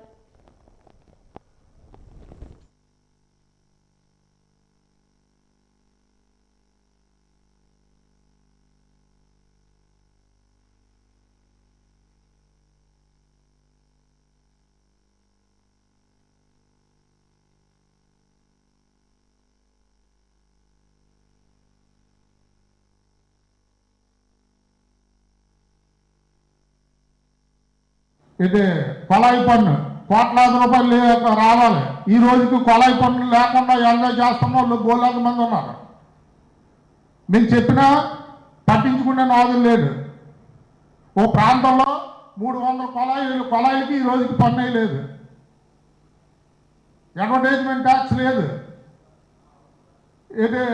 ఇది కొలాయి పన్ను కోట్లాది రూపాయలు రావాలి. ఈ రోజుకి కొలాయి పన్ను లేకుండా ఎంజాయ్ చేస్తున్న వాళ్ళు గోలాది మంది ఉన్నారు. మేము చెప్పినా పట్టించుకునే నాదులు లేదు. ఓ ప్రాంతంలో 300 కొలాయిలకి ఈ రోజుకి పన్ను లేదు. అడ్వర్టైజ్మెంట్ ట్యాక్స్ లేదు. ఇది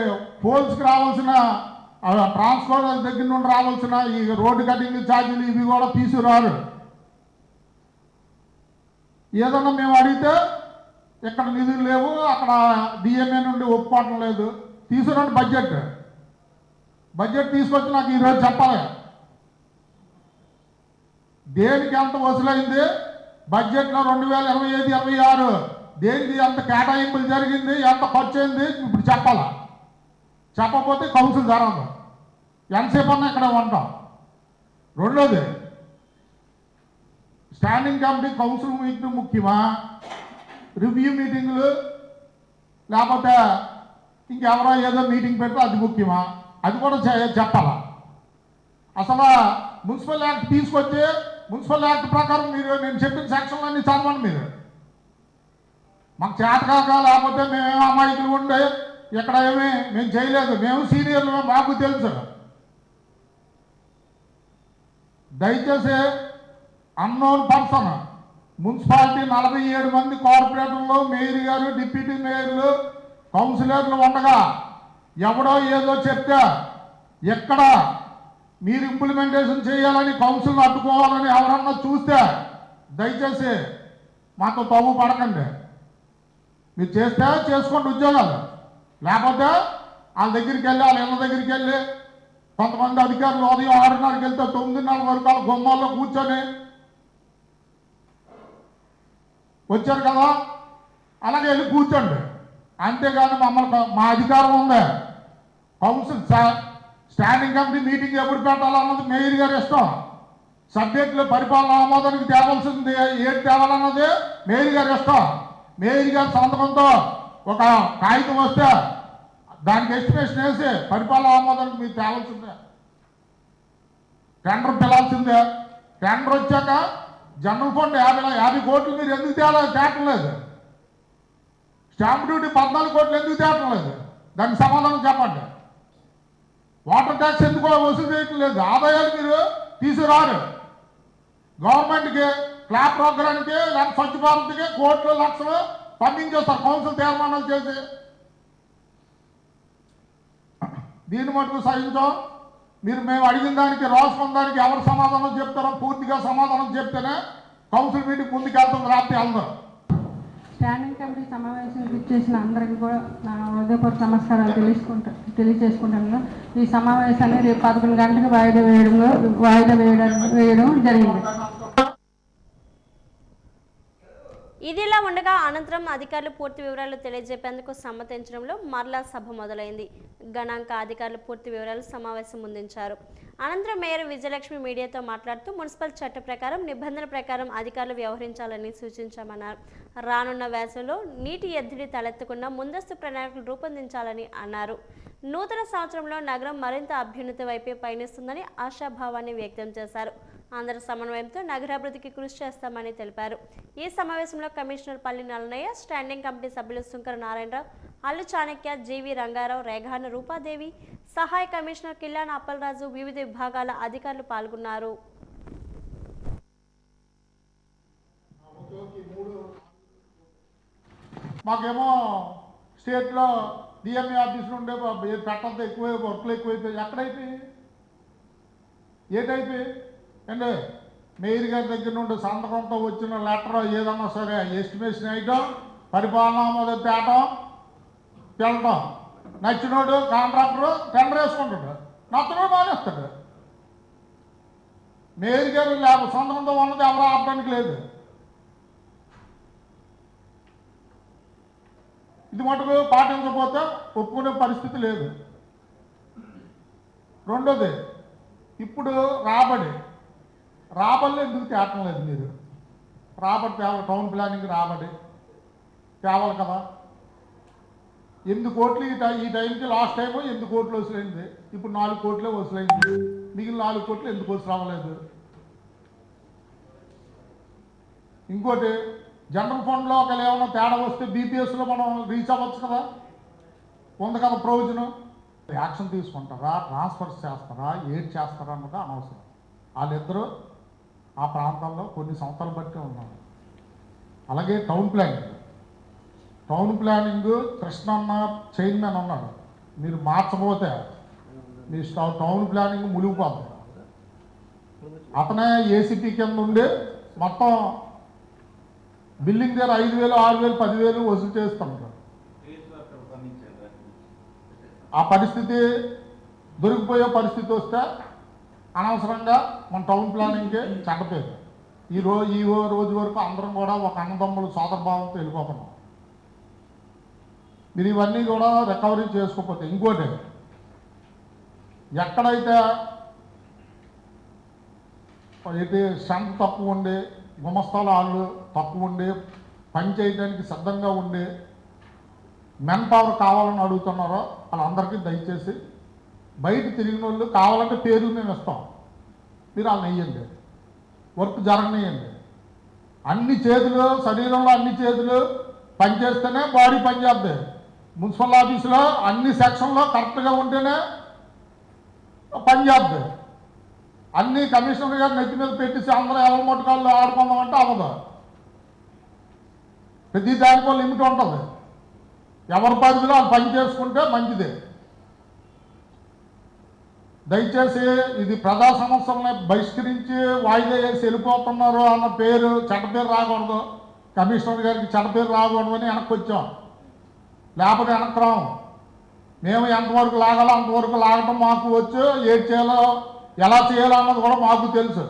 పోల్స్కి రావాల్సిన ట్రాన్స్పోర్ట్ దగ్గర నుండి రావాల్సిన ఈ రోడ్డు కటింగ్ ఛార్జీలు ఇవి కూడా తీసుకురారు. ఏదన్నా మేము అడిగితే ఇక్కడ నిధులు లేవు, అక్కడ డిఎంఏ నుండి ఒప్పుకోవటం లేదు. తీసుకురండి బడ్జెట్ తీసుకొచ్చి నాకు ఈరోజు చెప్పాలి. దేనికి ఎంత వసూలైంది, బడ్జెట్లో 2025-26 దేనికి ఎంత కేటాయింపులు జరిగింది, ఎంత ఖర్చు అయింది ఇప్పుడు చెప్పాలా. చెప్పకపోతే కౌన్సిల్ జరగదు. ఎంతసేపు అన్నా ఇక్కడ ఉంటాం. రెండోది, స్టాండింగ్ కమిటీ కౌన్సిల్ మీటింగ్ ముఖ్యమా, రివ్యూ మీటింగ్లు లేకపోతే ఇంకెవరో ఏదో మీటింగ్ పెడితే అది ముఖ్యమా, అది కూడా చెప్పాలా. అసలు మున్సిపల్ యాక్ట్ తీసుకొచ్చి మున్సిపల్ యాక్ట్ ప్రకారం మీరు నేను చెప్పిన సెక్షన్లన్నీ చదవండి. మీరు మాకు చేతకాక లేకపోతే మేమేమో అమాయకులు ఉండే ఇక్కడ ఏమీ మేము చేయలేదు. మేము సీనియర్లు, మాకు తెలుసు. దయచేసి అన్నోన్ పర్సన్ మున్సిపాలిటీ 47 మంది కార్పొరేటర్లు, మేయర్ గారు, డిప్యూటీ మేయర్లు, కౌన్సిలర్లు ఉండగా ఎవడో ఏదో చెప్తే ఎక్కడ మీరు ఇంప్లిమెంటేషన్ చేయాలని కౌన్సిల్ అడ్డుకోవాలని ఎవరన్నా చూస్తే దయచేసి మాతో తవ్వు పడకండి. మీరు చేస్తే చేసుకోండి ఉద్యోగాలు, లేకపోతే వాళ్ళ దగ్గరికి వెళ్ళి వాళ్ళ ఇళ్ళ దగ్గరికి వెళ్ళి కొంతమంది అధికారులు ఉదయం 6:30కి వెళ్తే 9:30 వరకు వాళ్ళ గుమ్మాల్లో కూర్చొని వచ్చారు కదా అలాగే వెళ్ళి కూర్చోండి. అంతేగాని మమ్మల్ని మా అధికారం ఉంది. కౌన్సిల్ స్టాండింగ్ కమిటీ మీటింగ్ ఎప్పుడు పెట్టాలన్నది మేయర్ గారి ఇష్టం. సబ్జెక్టులు పరిపాలన ఆమోదానికి తేవాల్సింది ఏది తేవాలన్నది మేయర్ గారి ఇష్టం. మేయర్ గారి సంతకంతో ఒక కాగితం వస్తే దానికి ఎస్టిమేషన్ వేసి పరిపాలన ఆమోదానికి మీరు తేవాల్సిందే. టెండర్ పిలాల్సిందే. టెండర్ వచ్చాక జనరల్ ఫండ్ 50 కోట్లు మీరు ఎందుకు తేటలేదు? స్టాంప్ డ్యూటీ 14 కోట్లు ఎందుకు తేటలేదు? దానికి సమాధానం చెప్పండి. వాటర్ ట్యాక్స్ ఎందుకు వసూలు చేయటం లేదు? ఆదాయాలు మీరు తీసుకురారు. గవర్నమెంట్కి క్లాప్ ప్రోగ్రామ్కి లేకపోతే స్వచ్ఛ భారత్కి కోట్లు లక్షలు పంపించేస్తారు కౌన్సిల్ తీర్మానాలు చేసి. దీన్ని మటుకు సహించాం. మీరు మేము అడిగిన దానికి రాసుకున్న దానికి ఎవరు సమాధానం చెప్తారో పూర్తిగా సమాధానం చెప్తేనే కౌన్సిల్ మీటింగ్ ముందుకు వెళ్తుంది, రాత్రి వెళ్దాం. స్టాండింగ్ కమిటీ సమావేశానికి ఇచ్చేసిన అందరికీ కూడా నా హృదయపూర్వక నమస్కారాలు తెలియజేసుకుంటాను. ఈ సమావేశాన్ని రేపు 11 గంటలకు వాయిదా వేయడం జరిగింది. ఇదిలా ఉండగా అనంతరం అధికారులు పూర్తి వివరాలు తెలియజెప్పేందుకు సమ్మతించడంలో మరలా సభ మొదలైంది. గణాంక అధికారులు పూర్తి వివరాలు సమావేశం ముందుంచారు. అనంతరం మేయర్ విజయలక్ష్మి మీడియాతో మాట్లాడుతూ మున్సిపల్ చట్ట ప్రకారం నిబంధనల ప్రకారం అధికారులు వ్యవహరించాలని సూచించామన్నారు. రానున్న వేసవిలో నీటి ఎద్దడి తలెత్తకుండా ముందస్తు ప్రణాళికలు రూపొందించాలని అన్నారు. నూతన సంవత్సరంలో నగరం మరింత అభ్యున్నతి వైపే పయనిస్తుందని ఆశాభావాన్ని వ్యక్తం చేశారు. అందరి సమన్వయంతో నగరాభివృద్ధికి కృషి చేస్తామని తెలిపారు. ఈ సమావేశంలో కమిషనర్ పల్లి నల్లనయ్య, స్టాండింగ్ కమిటీ సభ్యులు శుంకర నారాయణరావు, అల్లు చాణక్య, జీవి రంగారావు, రేఖాన రూపాదేవి, సహాయ కమిషనర్ కిల్లాన అప్పలరాజు, వివిధ విభాగాల అధికారులు పాల్గొన్నారు. మాకేమో స్టేట్లో డిఎంఏ ఆఫీసులు ఉండే పెట్టంత ఎక్కువ వర్క్లు ఎక్కువైపోయి ఎక్కడైపోయి ఏటైపోయి అండి మేయర్ గారి దగ్గర నుండి సంతకంతో వచ్చిన లెటర్ ఏదన్నా సరే ఎస్టిమేషన్ వేయటం, పరిపాలనా మొదలు తేటం, వెళ్ళటం, నచ్చినోడు కాంట్రాక్టరు టెండర్ వేసుకుంటాడు, నచ్చినోడు మానేస్తాడు. మేయర్ గారు సంతకంతో ఉన్నది ఎవరు ఆపడానికి లేదు. ఇది మటుకు పాటించకపోతే ఒప్పుకునే పరిస్థితి లేదు. రెండోది, ఇప్పుడు రాబడిలో ఎందుకు తేటం లేదు మీరు? రాబడి తేవాలి, టౌన్ ప్లానింగ్ రాబడి తేవాలి కదా. 8 కోట్లు ఈ టైంకి లాస్ట్ టైం 8 కోట్లు వసూలైంది, ఇప్పుడు 4 కోట్లే వసూలైంది. మిగిలిన 4 కోట్లు ఎందుకు వసూలు అవ్వలేదు? ఇంకోటి, జనరల్ ఫండ్లో ఒకవేళ ఏమైనా తేడా వస్తే బీపీఎస్లో మనం రీచ్ అవ్వచ్చు కదా, ఉంది కదా ప్రయోజనం. యాక్షన్ తీసుకుంటారా, ట్రాన్స్ఫర్స్ చేస్తారా, ఏడ్ చేస్తారా అన్నది అనవసరం. వాళ్ళిద్దరూ ఆ ప్రాంతంలో కొన్ని సంవత్సరాలు బట్టి ఉన్నారు. అలాగే టౌన్ ప్లానింగ్ కృష్ణన్న చైర్మన్ ఉన్నాడు. మీరు మార్చబోతే మీ టౌన్ ప్లానింగ్ మునిగిపోతుంది. అతనే ఏసీపీ కింద ఉండి మొత్తం బిల్డింగ్ దగ్గర 5,000, 6,000, 10,000 వసూలు చేస్తుంటారు. ఆ పరిస్థితి దొరికిపోయే పరిస్థితి వస్తే అనవసరంగా మన టౌన్ ప్లానింగ్కి చెడ్డపేరు. ఈ రోజు వరకు అందరం కూడా ఒక అన్నదమ్ములు సోదరభావంతో వెళ్ళిపోతున్నాం. మీరు ఇవన్నీ కూడా రికవరీ చేసుకోకపోతే, ఇంకోటి, ఎక్కడైతే స్ట్రెంత్ తక్కువ ఉండి, గుమస్తాల వాళ్ళు తక్కువ ఉండి, పని చేయడానికి సిద్ధంగా ఉండి మెన్ పవర్ కావాలని అడుగుతున్నారో వాళ్ళందరికీ దయచేసి బయట తిరిగిన వాళ్ళు కావాలంటే పేరు మేము ఇస్తాం, మీరు వాళ్ళని వేయండి, వర్క్ జరగనియండి. అన్ని చేతులు, శరీరంలో అన్ని చేతులు పనిచేస్తేనే బాడీ పనిచేద్ది. మున్సిపల్ ఆఫీసులో అన్ని సెక్షన్లో కరెక్ట్గా ఉంటేనే పనిచేద్ది. అన్ని కమిషనర్ గారు నెత్తి మీద పెట్టేసి అందరూ ఎవరి మొట్టకాళ్ళు ఆడుకుందామంటే అవ్వదు. ప్రతి దానికో లిమిట్ ఉంటుంది. ఎవరి పరిధిలో వాళ్ళు పని చేసుకుంటే మంచిదే. దయచేసి ఇది ప్రజా సమస్యలని బహిష్కరించి వాయిదా వేసి వెళ్ళిపోతున్నారు అన్న పేరు, చెడ్డ పేరు రాకూడదు, కమిషనర్ గారికి చెడ్డ పేరు రాకూడదు అని వెనక్కి వచ్చాం. లేకపోతే వెనక్కి రాము. మేము ఎంతవరకు లాగాలో అంతవరకు లాగటం మాకు వచ్చు, ఏం చేయాలో ఎలా చేయాలో అన్నది కూడా మాకు తెలుసు.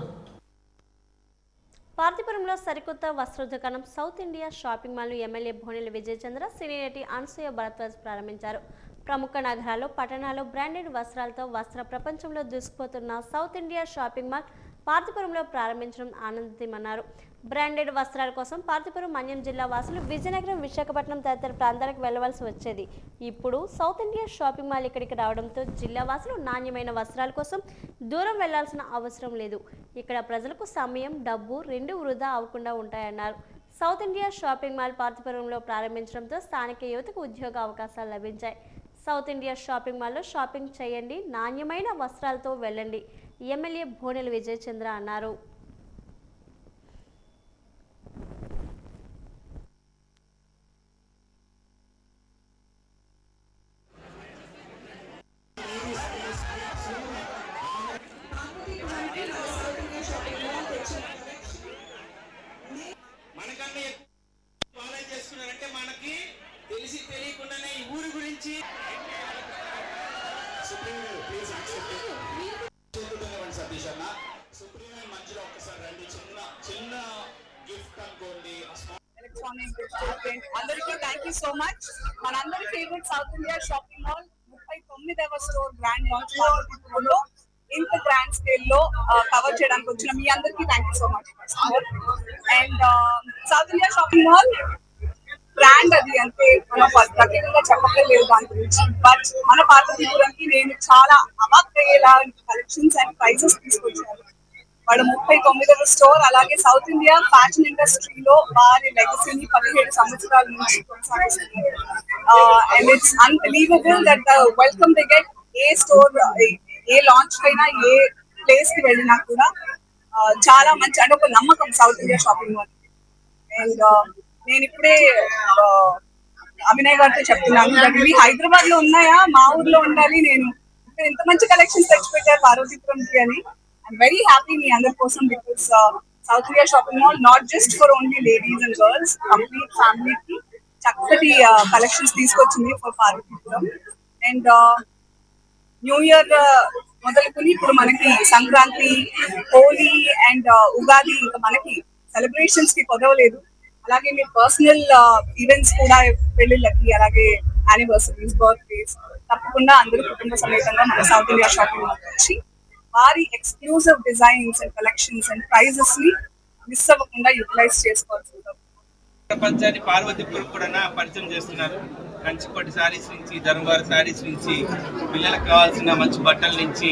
పార్తీపురంలో సరికొత్త వస్త్ర దుకాణం సౌత్ ఇండియా షాపింగ్ మాల్ను ఎమ్మెల్యే భోనెల విజయ్ చంద్ర, సినీ నటి అనసూయ భరద్వాజ్ ప్రారంభించారు. ప్రముఖ నగరాల్లో, పట్టణాల్లో బ్రాండెడ్ వస్త్రాలతో వస్త్ర ప్రపంచంలో దూసుకుపోతున్న సౌత్ ఇండియా షాపింగ్ మాల్ పార్తీపురంలో ప్రారంభించడం ఆనందమన్నారు. బ్రాండెడ్ వస్త్రాల కోసం పార్తీపురం, మన్యం జిల్లా వాసులు విజయనగరం, విశాఖపట్నం తదితర ప్రాంతాలకు వెళ్లవలసి వచ్చేది. ఇప్పుడు సౌత్ ఇండియా షాపింగ్ మాల్ ఇక్కడికి రావడంతో జిల్లా వాసులు నాణ్యమైన వస్త్రాల కోసం దూరం వెళ్లాల్సిన అవసరం లేదు. ఇక్కడ ప్రజలకు సమయం, డబ్బు రెండూ వృధా అవ్వకుండా ఉంటాయన్నారు. సౌత్ ఇండియా షాపింగ్ మాల్ పార్తీపురంలో ప్రారంభించడంతో స్థానిక యువతకు ఉద్యోగ అవకాశాలు లభించాయి. సౌత్ ఇండియా షాపింగ్ మాల్లో షాపింగ్ చేయండి, నాణ్యమైన వస్త్రాలతో వెళ్ళండి, ఎమ్మెల్యే భోనెల విజయ్ చంద్ర అన్నారు. అందరికీ థ్యాంక్ యూ సో మచ్. మనందరి favourite south India shopping mall 39వ స్టోర్ గ్రాండ్ లాంచ్ లో ఇంత గ్రాండ్ స్కేల్ లో కవర్ చేయడానికి వచ్చిన మీ అందరికీ thank you so much. And south India shopping mall brand అది అంటే మనం ప్రత్యేకంగా చెప్పలేదు దాని గురించి. బట్ మన పార్వతీపురంకి నేను చాలా అవాక్ అయ్యేలా కలెక్షన్స్ అండ్ ప్రైజెస్ తీసుకొచ్చాను. వాడు 39వ స్టోర్. అలాగే సౌత్ ఇండియా ఫ్యాషన్ ఇండస్ట్రీలో వారి లెగసీని 17 సంవత్సరాల నుంచి కొనసాగిస్తున్నారు. And it's unbelievable that the welcome they get. A store, A launch అయినా, ఏ ప్లేస్ కి వెళ్ళినా కూడా చాలా మంచి అంటే ఒక నమ్మకం south India shopping mall. And నేను ఇప్పుడే అభినయ్ గారితో చెప్తున్నాను, ఇవి హైదరాబాద్ లో ఉన్నాయా, మా ఊర్లో ఉండాలి, నేను ఇంత మంచి కలెక్షన్స్ తెచ్చిపెట్టారు పార్వతీపురంకి అని. I'm very happy మీ అందరి కోసం because South India Shopping Mall not just for only ladies and girls, complete family కి చక్కటి కలెక్షన్స్ తీసుకొచ్చింది for Parvathipuram. And new year మొదలుకొని ఇప్పుడు మనకి సంక్రాంతి, హోలీ అండ్ ఉగాది ఇంకా మనకి సెలబ్రేషన్స్ కి కుదవలేదు. అలాగే మీ పర్సనల్ ఈవెంట్స్ కూడా, పెళ్లిళ్ళకి, అలాగే యానివర్సరీస్, బర్త్డేస్ తప్పకుండా అందరూ కుటుంబ సమేతంగా మన సౌత్ ఇండియా షాపింగ్ మాల్ వచ్చి వారి exclusive designs and collections and prices ని మిస్ అవ్వకుండా యూటిలైజ్ చేసుకోవాల్సి ఉంటుంది. ప్రపంచాన్ని పార్వతీపురం కూడా పరిచయం చేస్తున్నారు. కంచిపట్టు శారీస్ నుంచి, ధర్మవరం శారీస్ నుంచి, పిల్లలకు కావాల్సిన మంచి బట్టల నుంచి,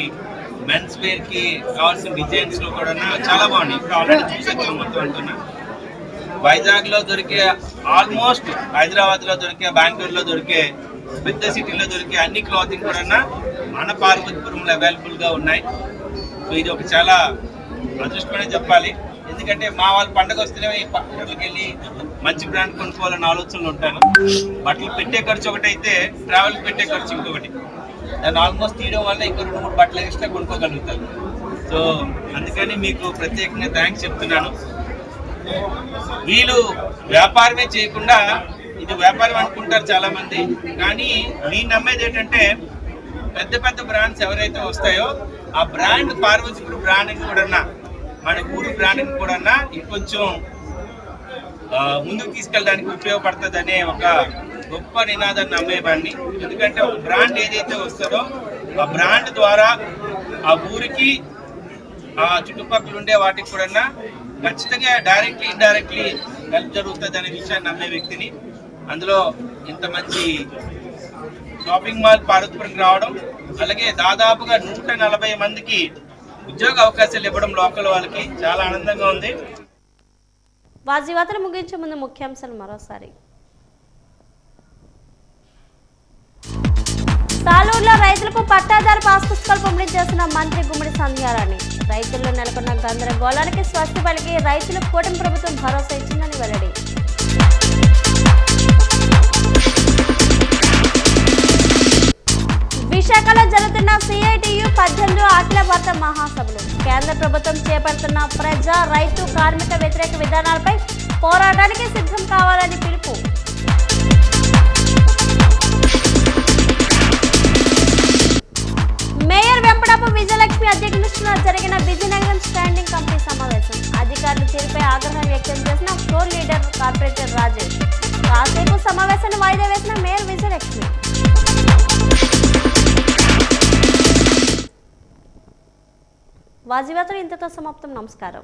మెన్స్ వేర్ కి కావాల్సిన డిజైన్స్ లో కూడా చాలా బాగున్నాయి. ఇప్పుడు ఆల్రెడీ చూసాను మొత్తం అంటున్నా. వైజాగ్ లో దొరికే, ఆల్మోస్ట్ హైదరాబాద్ లో దొరికే, బెంగళూరులో దొరికే, పెద్ద సిటీలో దొరికే అన్ని క్లాతింగ్ కూడా మన పార్వతీపురంలో అవైలబుల్ గా ఉన్నాయి. సో ఇది ఒక చాలా అదృష్టమనే చెప్పాలి. ఎందుకంటే మా వాళ్ళు పండుగ వస్తేనే ఈ బట్టలకి వెళ్ళి మంచి బ్రాండ్ కొనుక్కోవాలన్న ఆలోచనలు ఉంటాను. బట్టలు పెట్టే ఖర్చు ఒకటైతే ట్రావెల్ పెట్టే ఖర్చు ఇంకొకటి. దాన్ని ఆల్మోస్ట్ తీయడం వల్ల ఇంకో 2-3 బట్టలు ఎక్స్ట్రా కొనుక్కోగలుగుతాను. సో అందుకని మీకు ప్రత్యేకంగా థ్యాంక్స్ చెప్తున్నాను. వీళ్ళు వ్యాపారమే చేయకుండా, ఇది వ్యాపారం అనుకుంటారు చాలా మంది, కానీ నేను నమ్మేది ఏంటంటే పెద్ద పెద్ద బ్రాండ్స్ ఎవరైతే వస్తాయో ఆ బ్రాండ్ పార్వతీపురం బ్రాండ్ కూడా, మన ఊరు బ్రాండ్ కూడా ఇంకొంచెం ముందుకు తీసుకెళ్ళడానికి ఉపయోగపడుతుంది అనే ఒక గొప్ప నినాదాన్ని నమ్మేవాడిని. ఎందుకంటే ఒక బ్రాండ్ ఏదైతే వస్తుందో ఆ బ్రాండ్ ద్వారా ఆ ఊరికి, ఆ చుట్టుపక్కల ఉండే వాటికి కూడా ఖచ్చితంగా డైరెక్ట్లీ ఇండైరెక్ట్లీ హెల్ప్ జరుగుతుంది అనే విషయాన్ని నమ్మే వ్యక్తిని. అందులో ఇంత మంచి షాపింగ్ మాల్ పార్వతీపురంకి రావడం, అలాగే దాదాపుగా 140 మందికి ఉద్యోగ అవకాశాలు ఇవ్వడం లోకల్ వాళ్ళకి చాలా ఆనందంగా ఉంది. వాజీవాతలు ముగించే ముందు ముఖ్యాంశాలు మరోసారి. సాలూరులో రైతులకు పట్టాదారు పాస్ పుస్తకాలు పంపిణీ చేసిన మంత్రి గుమ్మడి సంధ్యారాణి. రైతుల్లో నెలకొన్న గందరగోళానికి స్వస్తి పలికి రైతులకు కూటమి ప్రభుత్వం భరోసా ఇచ్చిందని వెల్లడి. విశాఖలో జరుగుతున్న CITU 18 అఖిల భారత మహాసభలు. కేంద్ర ప్రభుత్వం చేపడుతున్న ప్రజా, రైతు, కార్మిక వ్యతిరేక విధానాలపై పోరాటానికి సిద్ధం కావాలని పిలుపు. మేయర్ వెంపడపు విజయలక్ష్మి అధ్యక్షతన జరిగిన విజయనగరం స్టాండింగ్ కమిటీ సమావేశం. అధికారుల తీరుపై ఆగ్రహం వ్యక్తం చేసిన ఫ్లోర్ లీడర్ కార్పొరేటర్ రాజేష్. కాసేపు సమావేశాన్ని వాయిదా వేసిన మేయర్ విజయలక్ష్మి. వాజీవాతలు ఇంతతో సమాప్తం. నమస్కారం.